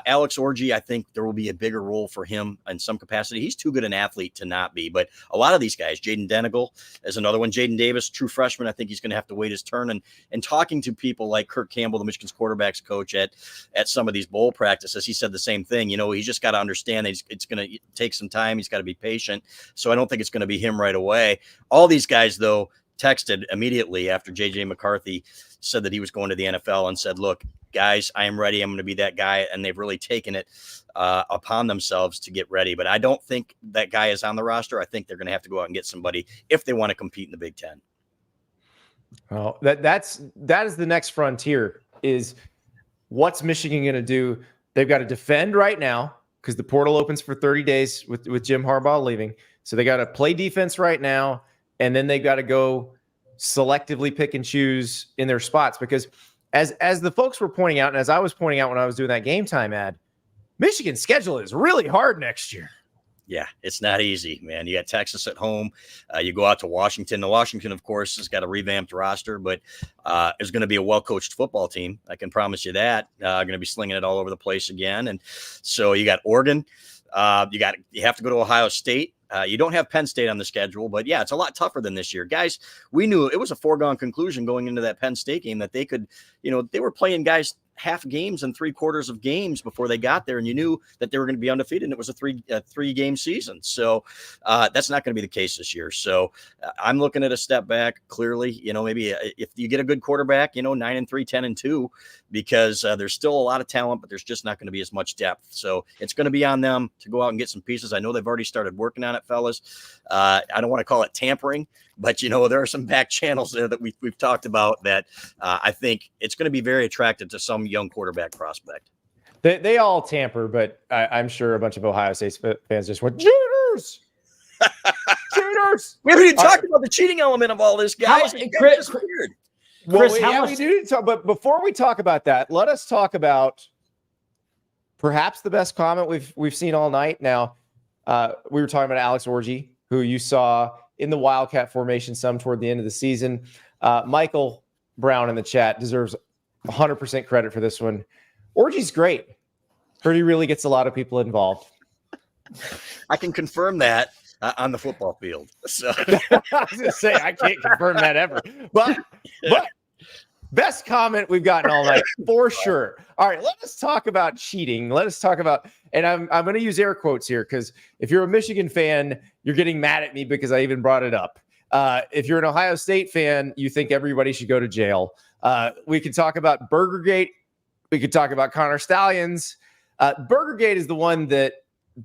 Alex Orji, I think there will be a bigger role for him in some capacity. He's too good an athlete to not be. But a lot of these guys, Jaden Denigal is another one. Jaden Davis, true freshman, I think he's going to have to wait his turn. And talking to people like Kirk Campbell, the Michigan's quarterbacks coach at some of these bowl practices, he said the same thing. He's just got to understand that it's going to take some time. He's got to be patient. So I don't think it's going to be him right away. All these guys, though, texted immediately after JJ McCarthy said that he was going to the NFL and said, look, guys, I am ready. I'm going to be that guy. And they've really taken it upon themselves to get ready. But I don't think that guy is on the roster. I think they're going to have to go out and get somebody if they want to compete in the Big Ten. Well, that is the next frontier, is what's Michigan going to do? They've got to defend right now because the portal opens for 30 days with Jim Harbaugh leaving. So they got to play defense right now. And then they got to go selectively pick and choose in their spots, because as the folks were pointing out, and as I was pointing out when I was doing that Game Time ad, Michigan's schedule is really hard next year. Yeah, it's not easy, man. You got Texas at home. You go out to Washington. The Washington, of course, has got a revamped roster, but it's going to be a well-coached football team. I can promise you that. Going to be slinging it all over the place again. And so you got Oregon. You have to go to Ohio State. You don't have Penn State on the schedule, but yeah, it's a lot tougher than this year. Guys, we knew it was a foregone conclusion going into that Penn State game that they could, they were playing guys half games and 3/4 of games before they got there, and you knew that they were going to be undefeated, and it was a three game season. So that's not going to be the case this year. So I'm looking at a step back clearly. Maybe if you get a good quarterback, 9-3, 10-2, because there's still a lot of talent, but there's just not going to be as much depth. So it's going to be on them to go out and get some pieces. I know they've already started working on it, fellas. I don't want to call it tampering, but there are some back channels there that we've talked about that I think it's going to be very attractive to some young quarterback prospect. They all tamper, but I'm sure a bunch of Ohio State fans just went, cheaters! Cheaters! We haven't even talked about the cheating element of all this, guys. Chris, we do talk, but before we talk about that, let us talk about perhaps the best comment we've seen all night. Now, we were talking about Alex Orji, who you saw in the Wildcat formation some toward the end of the season. Michael Brown in the chat deserves 100% credit for this one. Orji's great. Heard he really gets a lot of people involved. I can confirm that on the football field. So I was going to say, I can't confirm that ever. But best comment we've gotten all night, for sure. All right, let us talk about cheating. Let us talk about, and I'm going to use air quotes here, because if you're a Michigan fan, you're getting mad at me because I even brought it up. If you're an Ohio State fan, you think everybody should go to jail. We could talk about Burgergate. We could talk about Connor Stallions. Burgergate is the one that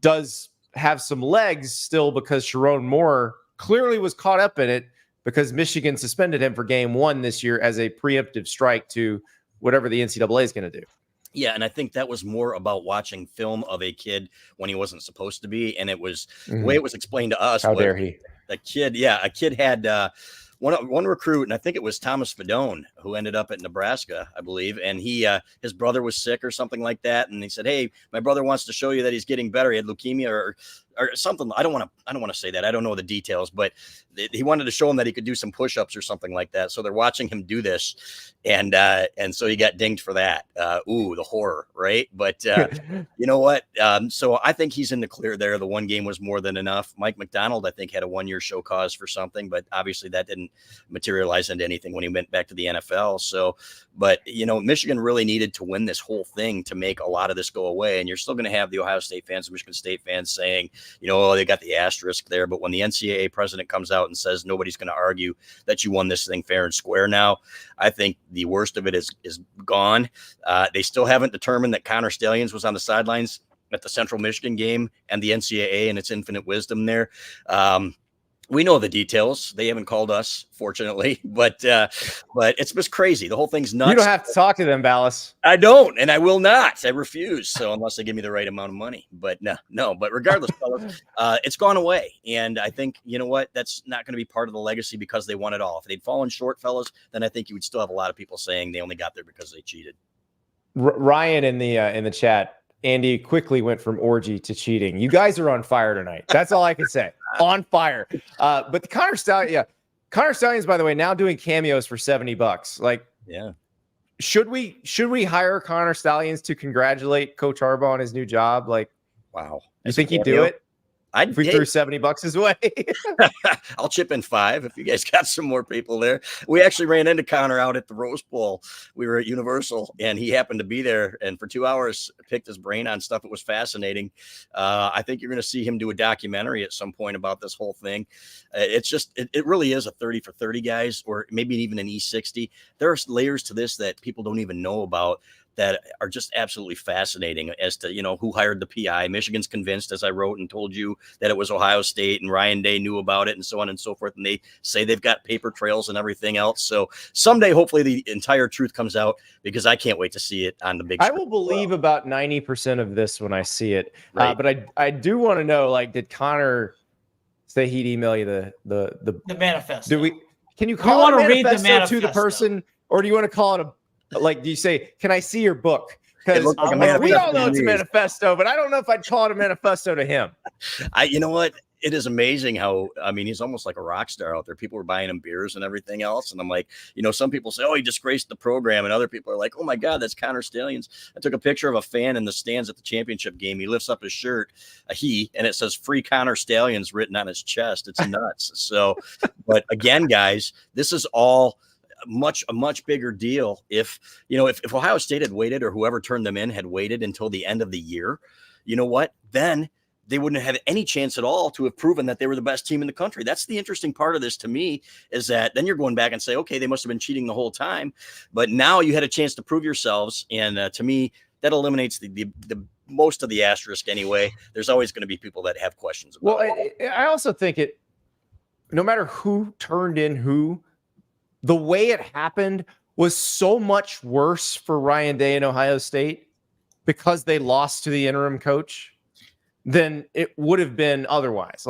does have some legs still, because Sherrone Moore clearly was caught up in it because Michigan suspended him for game 1 this year as a preemptive strike to whatever the NCAA is going to do. Yeah, and I think that was more about watching film of a kid when he wasn't supposed to be, and it was the way it was explained to us. How dare he? a kid had one recruit, and I think it was Thomas Fedone, who ended up at Nebraska, I believe. And his brother was sick or something like that. And he said, "Hey, my brother wants to show you that he's getting better. He had leukemia or something." I don't want to say that. I don't know the details, but he wanted to show him that he could do some push-ups or something like that. So they're watching him do this. And so he got dinged for that. The horror, right? But you know what? So I think he's in the clear there. The one game was more than enough. Mike McDonald, I think, had a 1-year show cause for something, but obviously that didn't materialize into anything when he went back to the NFL. So, but Michigan really needed to win this whole thing to make a lot of this go away. And you're still going to have the Ohio State fans and Michigan State fans saying, they got the asterisk there. But when the NCAA president comes out and says nobody's going to argue that you won this thing fair and square now, I think the worst of it is gone. They still haven't determined that Connor Stalions was on the sidelines at the Central Michigan game, and the NCAA and its infinite wisdom there. We know the details. They haven't called us, fortunately, but it's just crazy. The whole thing's nuts. You don't have to talk to them, Balas. I don't, and I will not. I refuse. So unless they give me the right amount of money, but no. But regardless, fellas, it's gone away, and I think that's not going to be part of the legacy because they won it all. If they'd fallen short, fellas, then I think you would still have a lot of people saying they only got there because they cheated. Ryan in the chat. Andy quickly went from orgy to cheating. You guys are on fire tonight. That's all I can say. On fire. But the Connor Stallions, by the way, now doing cameos for $70. Like, yeah. Should we hire Connor Stallions to congratulate Coach Harbaugh on his new job? Like, wow. You think he'd do it? If we threw $70 his way. I'll chip in 5 if you guys got some more people there. We actually ran into Connor out at the Rose Bowl. We were at Universal, and he happened to be there. And for 2 hours, picked his brain on stuff. It was fascinating. I think you're going to see him do a documentary at some point about this whole thing. It really is a 30 for 30, guys, or maybe even an E60. There are layers to this that people don't even know about that are just absolutely fascinating as to, who hired the PI. Michigan's convinced, as I wrote and told you, that it was Ohio State, and Ryan Day knew about it and so on and so forth. And they say they've got paper trails and everything else. So someday, hopefully the entire truth comes out, because I can't wait to see it on the big screen. I will believe about 90% of this when I see it. Right. But I do want to know, like, did Connor say he'd email you the manifesto? Can you call it a manifesto to the person, or do you want to call it do you say, can I see your book? Because we all know it's a manifesto, but I don't know if I'd call it a manifesto to him. You know what? It is amazing how, he's almost like a rock star out there. People were buying him beers and everything else. And I'm like, some people say, oh, he disgraced the program. And other people are like, oh my God, that's Connor Stalions. I took a picture of a fan in the stands at the championship game. He lifts up his shirt, and it says "Free Connor Stalions" written on his chest. It's nuts. So, but again, guys, this is all a much bigger deal. If Ohio State had waited, or whoever turned them in had waited until the end of the year, you know what? Then they wouldn't have had any chance at all to have proven that they were the best team in the country. That's the interesting part of this to me, is that then you're going back and say, okay, they must have been cheating the whole time, but now you had a chance to prove yourselves. And to me, that eliminates the most of the asterisk anyway. There's always going to be people that have questions about it. I also think no matter who turned in who, the way it happened was so much worse for Ryan Day and Ohio State because they lost to the interim coach than it would have been otherwise.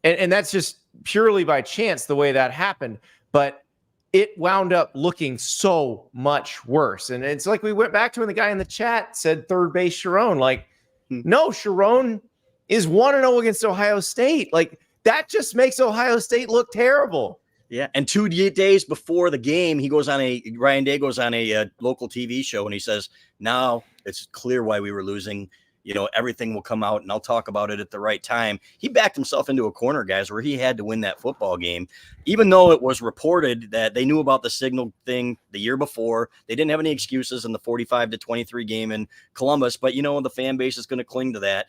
And that's just purely by chance the way that happened. But it wound up looking so much worse. And it's like we went back to when the guy in the chat said third base Sherrone. No, Sherrone is 1-0 against Ohio State. That just makes Ohio State look terrible. Yeah, and 2 days before the game, Ryan Day goes on a local TV show, and he says, now it's clear why we were losing. Everything will come out, and I'll talk about it at the right time. He backed himself into a corner, guys, where he had to win that football game, even though it was reported that they knew about the signal thing the year before. They didn't have any excuses in the 45-23 game in Columbus, but the fan base is going to cling to that.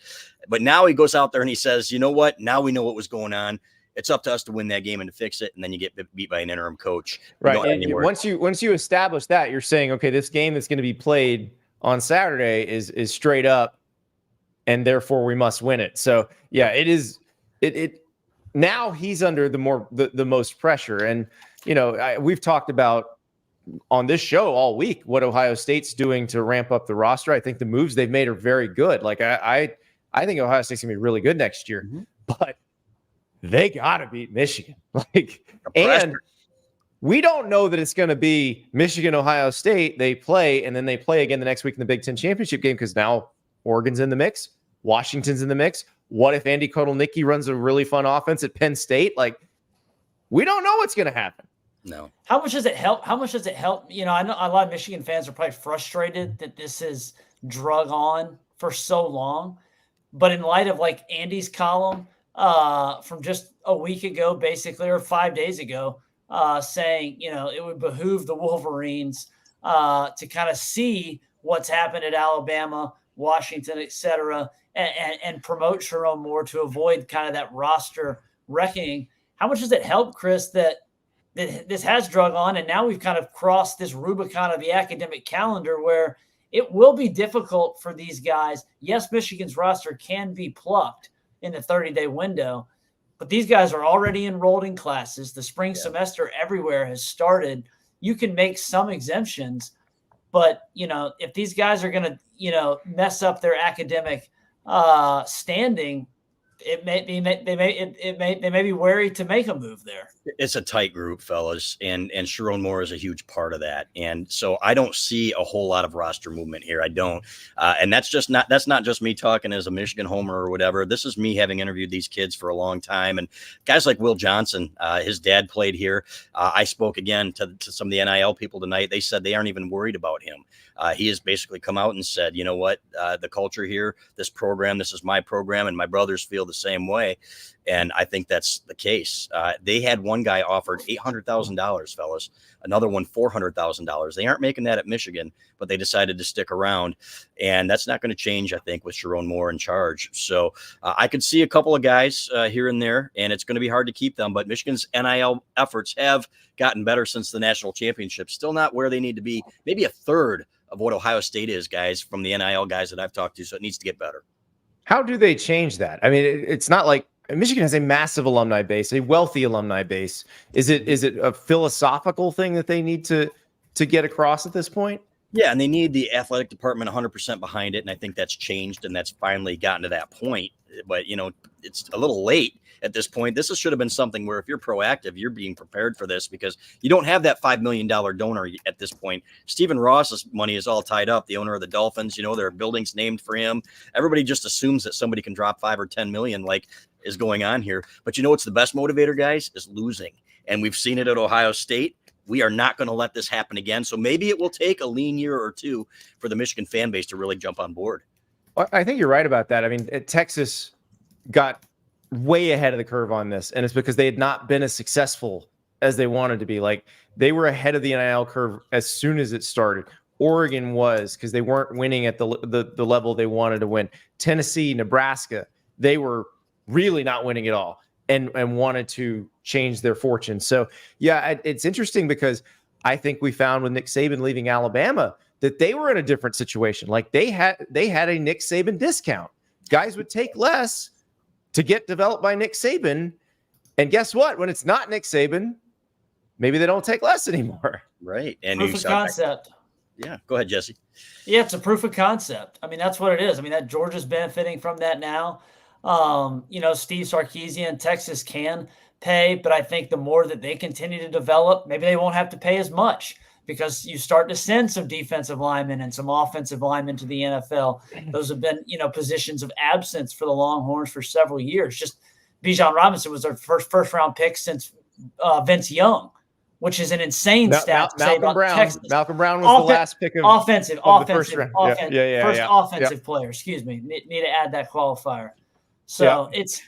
But now he goes out there and he says, you know what? Now we know what was going on. It's up to us to win that game and to fix it, and then you get beat by an interim coach. Right. And once you establish that, you're saying, okay, this game that's going to be played on Saturday is straight up, and therefore we must win it. So yeah, it is. Now he's under the most pressure, and we've talked about on this show all week what Ohio State's doing to ramp up the roster. I think the moves they've made are very good. I think Ohio State's gonna be really good next year, but they got to beat Michigan. And we don't know that it's going to be Michigan, Ohio State. They play, and then they play again the next week in the Big Ten championship game because now Oregon's in the mix. Washington's in the mix. What if Andy Kotelnicki runs a really fun offense at Penn State? We don't know what's going to happen. No. How much does it help? How much does it help? I know a lot of Michigan fans are probably frustrated that this is drug on for so long. But in light of Andy's column from just a week ago, basically, or 5 days ago, saying, it would behoove the Wolverines to kind of see what's happened at Alabama, Washington, et cetera, and promote Sherrone Moore to avoid kind of that roster reckoning. How much does it help, Chris, that this has drug on, and now we've kind of crossed this Rubicon of the academic calendar where it will be difficult for these guys. Yes, Michigan's roster can be plucked in the 30-day window, but these guys are already enrolled in classes. The spring semester everywhere has started. You can make some exemptions, but, if these guys are going to, mess up their academic standing, they may be wary to make a move there. It's a tight group, fellas, and Sherrone Moore is a huge part of that. And so I don't see a whole lot of roster movement here. I don't. And that's not just me talking as a Michigan homer or whatever. This is me having interviewed these kids for a long time. And guys like Will Johnson, his dad played here. I spoke again to some of the NIL people tonight. They said they aren't even worried about him. He has basically come out and said, you know what, the culture here, this program, this is my program, and my brothers feel the same way. And I think that's the case. They had one guy offered $800,000, fellas, another one $400,000. They aren't making that at Michigan, but they decided to stick around. And that's not going to change, I think, with Sherrone Moore in charge. So I could see a couple of guys here and there, and it's going to be hard to keep them. But Michigan's NIL efforts have gotten better since the national championship. Still not where they need to be. Maybe a third of what Ohio State is, guys, from the NIL guys that I've talked to. So it needs to get better. How do they change that? I mean, it's not like Michigan has a massive alumni base, a wealthy alumni base. Is it a philosophical thing that they need to get across at this point? Yeah, and they need the athletic department 100% behind it, and I think that's changed, and that's finally gotten to that point. But, it's a little late at this point. This should have been something where if you're proactive, you're being prepared for this because you don't have that $5 million donor at this point. Stephen Ross's money is all tied up, the owner of the Dolphins. There are buildings named for him. Everybody just assumes that somebody can drop 5 or 10 million is going on here. But what's the best motivator, guys, is losing. And we've seen it at Ohio State. We are not going to let this happen again. So maybe it will take a lean year or two for the Michigan fan base to really jump on board. I think you're right about that. I mean, Texas got way ahead of the curve on this, and it's because they had not been as successful as they wanted to be. They were ahead of the NIL curve as soon as it started. Oregon was, because they weren't winning at the level they wanted to win. Tennessee, Nebraska, they were really not winning at all and wanted to change their fortune. So, yeah, it's interesting because I think we found with Nick Saban leaving Alabama that they were in a different situation. They had a Nick Saban discount. Guys would take less to get developed by Nick Saban. And guess what? When it's not Nick Saban, maybe they don't take less anymore. Right. And proof of concept. Yeah. Go ahead, Jesse. Yeah, it's a proof of concept. I mean, that's what it is. I mean, that Georgia's benefiting from that now. Steve Sarkisian, Texas can pay, but I think the more that they continue to develop, maybe they won't have to pay as much because you start to send some defensive linemen and some offensive linemen to the NFL. Those have been, positions of absence for the Longhorns for several years. Just Bijan Robinson was their first round pick since Vince Young, which is an insane stat. Malcolm Brown was the last pick of offensive player. Excuse me. Need to add that qualifier. So it's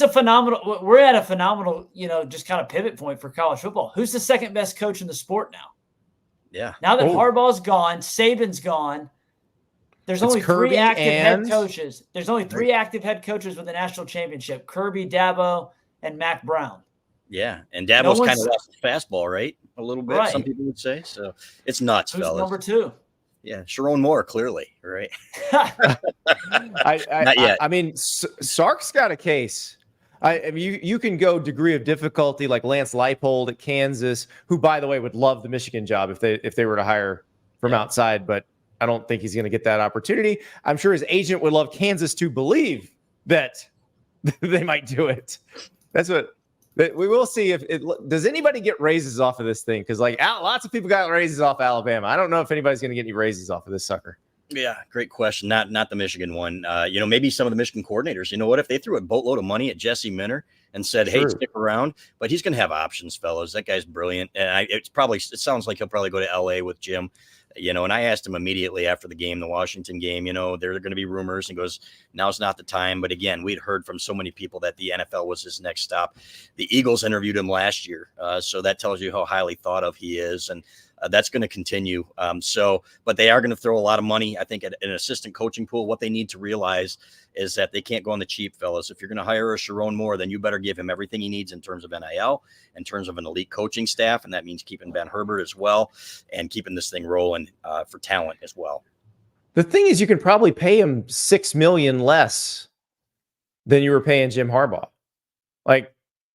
a phenomenal. We're at a phenomenal, just kind of pivot point for college football. Who's the second best coach in the sport now? Yeah. Now that Harbaugh's gone, Saban's gone. There's only three active head coaches. There's only three active head coaches with the national championship: Kirby, Dabo, and Mac Brown. Yeah, and Dabo's kind of lost his fastball, right? A little bit, right. Some people would say. So it's nuts, Who's fellas. Number 2? Yeah, Sherrone Moore, clearly, right? Not yet. I mean, Sark's got a case. I mean, you can go degree of difficulty like Lance Leipold at Kansas, who, by the way, would love the Michigan job if they were to hire from outside, but I don't think he's going to get that opportunity. I'm sure his agent would love Kansas to believe that they might do it. That's what we will see. If it does anybody get raises off of this thing? Because like lots of people got raises off Alabama. I don't know if anybody's going to get any raises off of this sucker. Yeah, great question. Not the Michigan one. Maybe some of the Michigan coordinators. You know what? If they threw a boatload of money at Jesse Minter and said, "Hey, stick around," but he's going to have options, fellas. That guy's brilliant, and it sounds like he'll probably go to LA with Jim. And I asked him immediately after the game, the Washington game, there are going to be rumors. And he goes, now's not the time. But again, we'd heard from so many people that the NFL was his next stop. The Eagles interviewed him last year. So that tells you how highly thought of he is. And that's going to continue. But they are going to throw a lot of money, I think, at an assistant coaching pool. What they need to realize is that they can't go on the cheap, fellas. If you're going to hire a Sherrone Moore, then you better give him everything he needs in terms of NIL, in terms of an elite coaching staff. And that means keeping Ben Herbert as well and keeping this thing rolling for talent as well. The thing is, you can probably pay him $6 million less than you were paying Jim Harbaugh.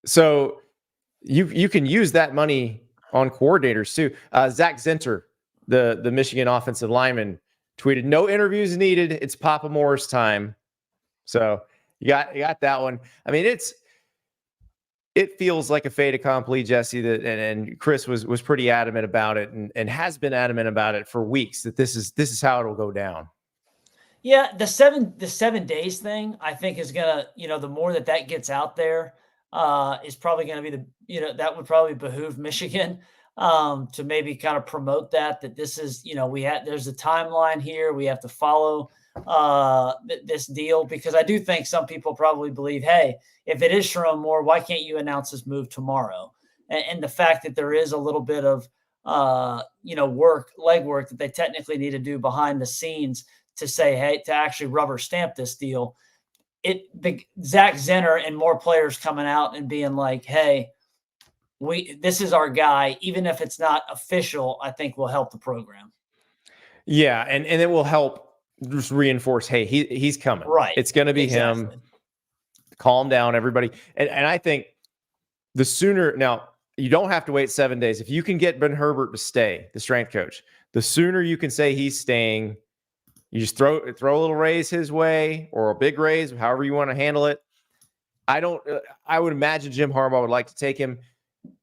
So you can use that money on coordinators too. Zach Zinter, the Michigan offensive lineman, tweeted, "No interviews needed. It's Papa Moore's time." So you got that one. I mean, it feels like a fait accompli, Jesse. And Chris was pretty adamant about it, and has been adamant about it for weeks, that this is how it'll go down. Yeah, the 7 days thing, I think, is gonna, the more that gets out there, is probably going to be that would probably behoove Michigan to maybe kind of promote that this is, there's a timeline here. We have to follow this deal, because I do think some people probably believe, hey, if it is Sherrone Moore, why can't you announce this move tomorrow? And the fact that there is a little bit of, legwork that they technically need to do behind the scenes to say, hey, to actually rubber stamp this deal. Zach Zinter and more players coming out and being like, hey, this is our guy, even if it's not official, I think will help the program. Yeah, and it will help just reinforce, hey, he's coming. Right. It's going to be him. Calm down, everybody. And I think the sooner, now you don't have to wait 7 days. If you can get Ben Herbert to stay, the strength coach, the sooner you can say he's staying. You just throw a little raise his way, or a big raise, however you want to handle it. I would imagine Jim Harbaugh would like to take him.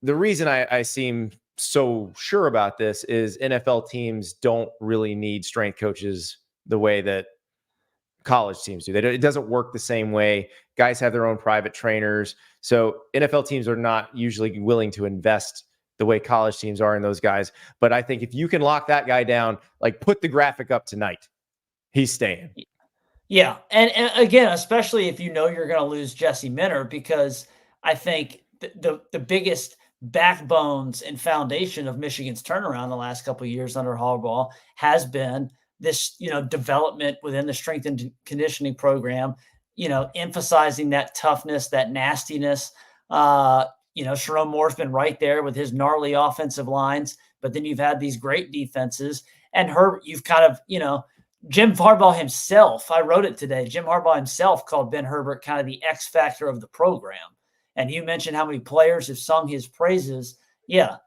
The reason I seem so sure about this is NFL teams don't really need strength coaches the way that college teams do. It doesn't work the same way. Guys have their own private trainers. So NFL teams are not usually willing to invest the way college teams are in those guys. But I think if you can lock that guy down, like put the graphic up tonight, he's staying. Yeah. And again, especially if you're going to lose Jesse Minter, because I think the biggest backbones and foundation of Michigan's turnaround the last couple of years under Harbaugh has been this, development within the strength and conditioning program, emphasizing that toughness, that nastiness. Sherrone Moore's been right there with his gnarly offensive lines, but then you've had these great defenses, and you've kind of, Jim Harbaugh himself, I wrote it today, Jim Harbaugh himself called Ben Herbert kind of the X factor of the program. And you mentioned how many players have sung his praises. Yeah.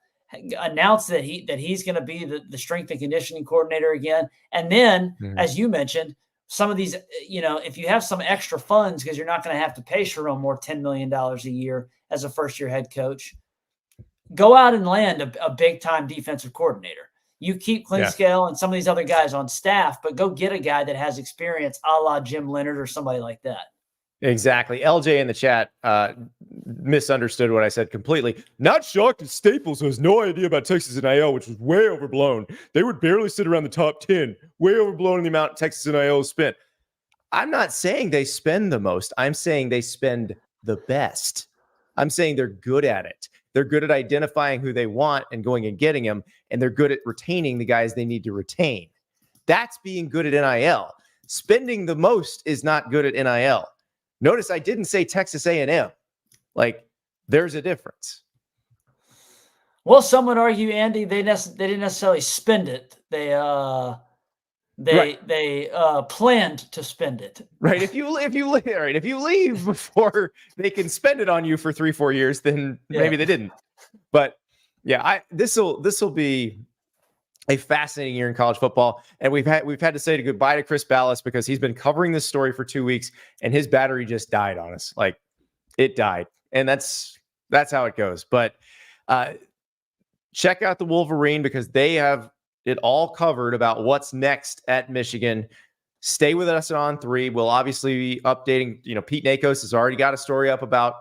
Announced that he's going to be the strength and conditioning coordinator again. And then, as you mentioned, some of these, if you have some extra funds, because you're not going to have to pay Sherrone Moore $10 million a year as a first-year head coach, go out and land a big-time defensive coordinator. You keep Clinkscale and some of these other guys on staff, but go get a guy that has experience, a la Jim Leonard or somebody like that. Exactly. LJ in the chat misunderstood what I said completely. Not shocked that Staples has no idea about Texas NIL, which was way overblown. They would barely sit around the top 10. Way overblown in the amount Texas NIL is spent. I'm not saying they spend the most. I'm saying they spend the best. I'm saying they're good at it. They're good at identifying who they want and going and getting them, and they're good at retaining the guys they need to retain. That's being good at NIL. Spending the most is not good at NIL. Notice I didn't say Texas A&M. Like, there's a difference. Well, some would argue, Andy, they didn't necessarily spend it. They planned to spend it. Right. If you leave before they can spend it on you for 3-4 years, then maybe they didn't. But yeah, this will be a fascinating year in college football. And we've had to say goodbye to Chris Balas, because he's been covering this story for 2 weeks and his battery just died on us. Like, it died. and that's how it goes. But check out the Wolverine because they have it all covered about what's next at Michigan. Stay with us on 3. We'll obviously be updating. Pete Nakos has already got a story up about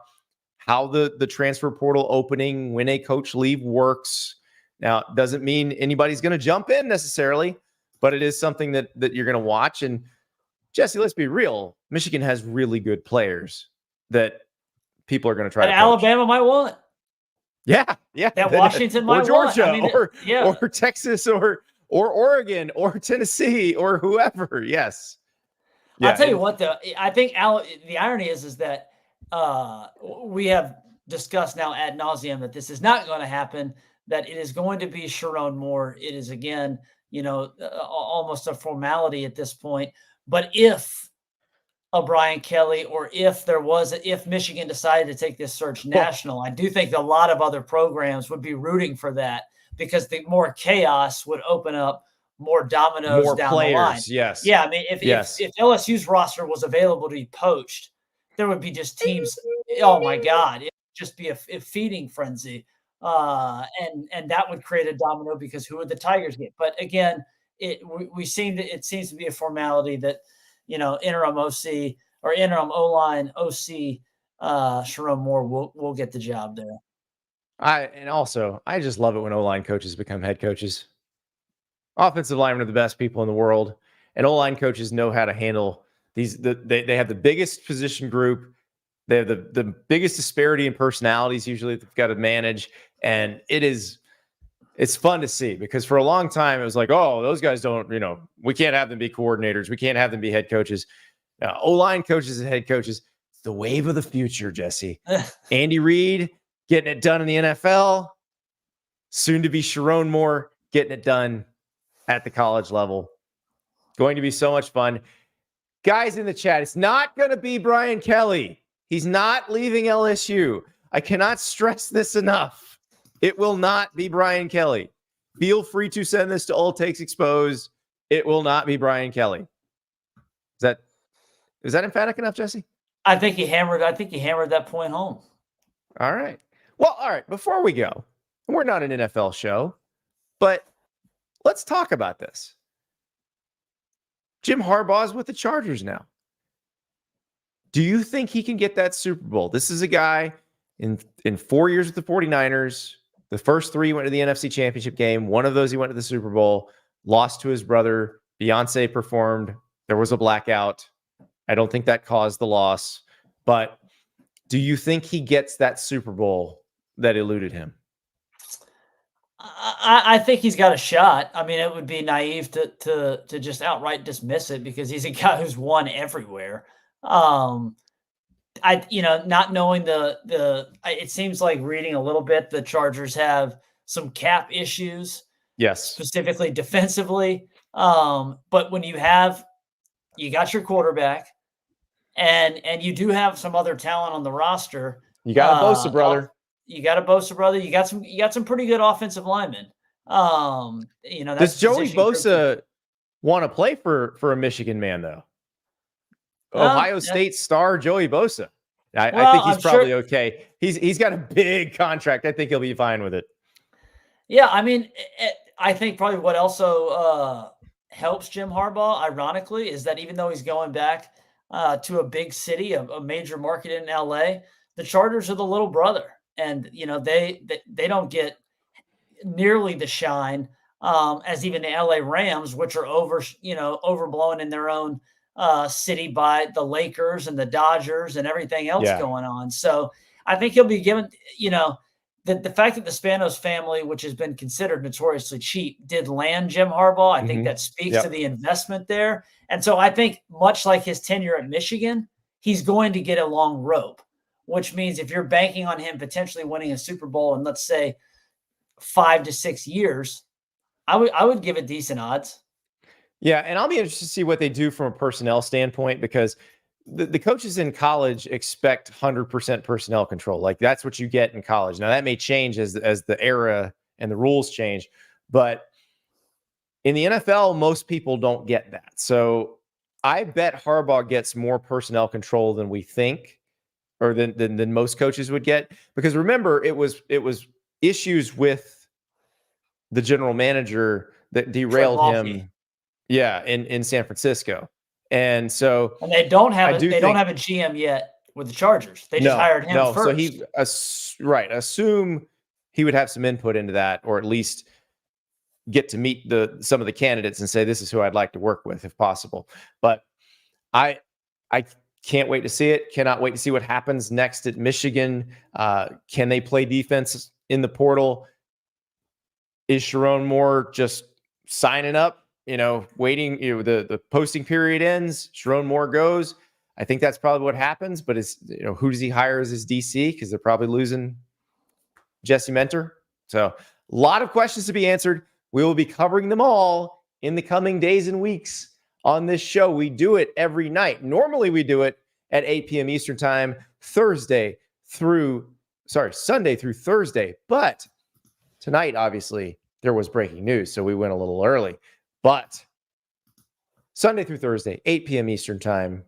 how the transfer portal opening when a coach leave works. Now, it doesn't mean anybody's going to jump in necessarily, but it is something that you're going to watch. And Jesse, let's be real. Michigan has really good players that people are going to try to poach. Alabama might want. Yeah. That Washington might want. Georgia, or Texas, or Oregon, or Tennessee, or whoever. Yes. Yeah, I'll tell you what, though. I think the irony is that we have discussed now ad nauseum that this is not going to happen, that it is going to be Sherrone Moore. It is, again, almost a formality at this point. But if a Brian Kelly, or if Michigan decided to take this search national, I do think a lot of other programs would be rooting for that, because the more chaos would open up more dominoes, more down players, the line. Yes. Yeah. I mean, if LSU's roster was available to be poached, there would be just teams. Oh my God. It would just be a feeding frenzy. And that would create a domino, because who would the Tigers get? But again, it seems to be a formality that, interim OC or interim O-line OC Sherrone Moore will get the job there. I just love it when O-line coaches become head coaches. Offensive linemen are the best people in the world, and O-line coaches know how to handle these. They have the biggest position group. They have the biggest disparity in personalities usually that they've got to manage, and it's fun to see, because for a long time it was like, oh, those guys don't, we can't have them be coordinators. We can't have them be head coaches. Now, O-line coaches and head coaches, it's the wave of the future, Jesse. Andy Reid getting it done in the NFL, soon to be Sherrone Moore getting it done at the college level. Going to be so much fun. Guys in the chat, it's not going to be Brian Kelly. He's not leaving LSU. I cannot stress this enough. It will not be Brian Kelly. Feel free to send this to All Takes Exposed. It will not be Brian Kelly. Is that emphatic enough, Jesse? I think he hammered that point home. All right. Well, all right. Before we go, we're not an NFL show, but let's talk about this. Jim Harbaugh's with the Chargers now. Do you think he can get that Super Bowl? This is a guy in 4 years with the 49ers. The first 3 went to the NFC Championship game. One of those he went to the Super Bowl, lost to his brother. Beyonce performed. There was a blackout. I don't think that caused the loss. But do you think he gets that Super Bowl that eluded him? I think he's got a shot. I mean, it would be naive to just outright dismiss it, because he's a guy who's won everywhere. Not knowing it seems like, reading a little bit, the Chargers have some cap issues. Yes. Specifically defensively. But when you got your quarterback, and you do have some other talent on the roster. You got a Bosa brother. You got some pretty good offensive linemen. Does Joey Bosa want to play for a Michigan man, though? Ohio State star Joey Bosa. I think he's probably okay. He's got a big contract. I think he'll be fine with it. Yeah, I mean, I think probably what also helps Jim Harbaugh, ironically, is that even though he's going back to a big city, a major market in LA, the Chargers are the little brother. And, they don't get nearly the shine as even the LA Rams, which are overblown in their own city by the Lakers and the Dodgers and everything else going on. So I think he'll be given, the fact that the Spanos family, which has been considered notoriously cheap, did land Jim Harbaugh. I think that speaks to the investment there. And so I think, much like his tenure at Michigan, he's going to get a long rope, which means if you're banking on him potentially winning a Super Bowl in, let's say, 5 to 6 years, I would give it decent odds. Yeah, and I'll be interested to see what they do from a personnel standpoint, because the coaches in college expect 100% personnel control. Like, that's what you get in college. Now, that may change as the era and the rules change, but in the NFL, most people don't get that. So I bet Harbaugh gets more personnel control than we think. or than most coaches would get. Because remember, it was issues with the general manager that derailed him. Yeah, in San Francisco. And so they don't have don't have a GM yet with the Chargers. They just hired him first. So assume he would have some input into that, or at least get to meet some of the candidates and say, this is who I'd like to work with if possible. But I can't wait to see it. Cannot wait to see what happens next at Michigan. Can they play defense in the portal? Is Sherrone Moore just signing up, waiting, the posting period ends, Sherrone Moore goes? I think that's probably what happens, but who does he hire as his DC? Because they're probably losing Jesse Mentor. So a lot of questions to be answered. We will be covering them all in the coming days and weeks on this show. We do it every night. Normally we do it at 8 p.m. Eastern time, Sunday through Thursday. But tonight, obviously, there was breaking news, so we went a little early. But Sunday through Thursday, 8 p.m. Eastern time,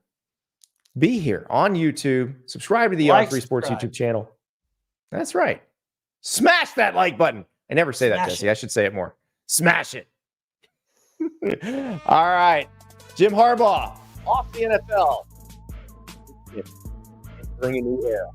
be here on YouTube. Subscribe to the On3 Sports YouTube channel. That's right. Smash that like button. I never say that, Jesse. I should say it more. Smash it. All right. Jim Harbaugh off the NFL. Bring a new era.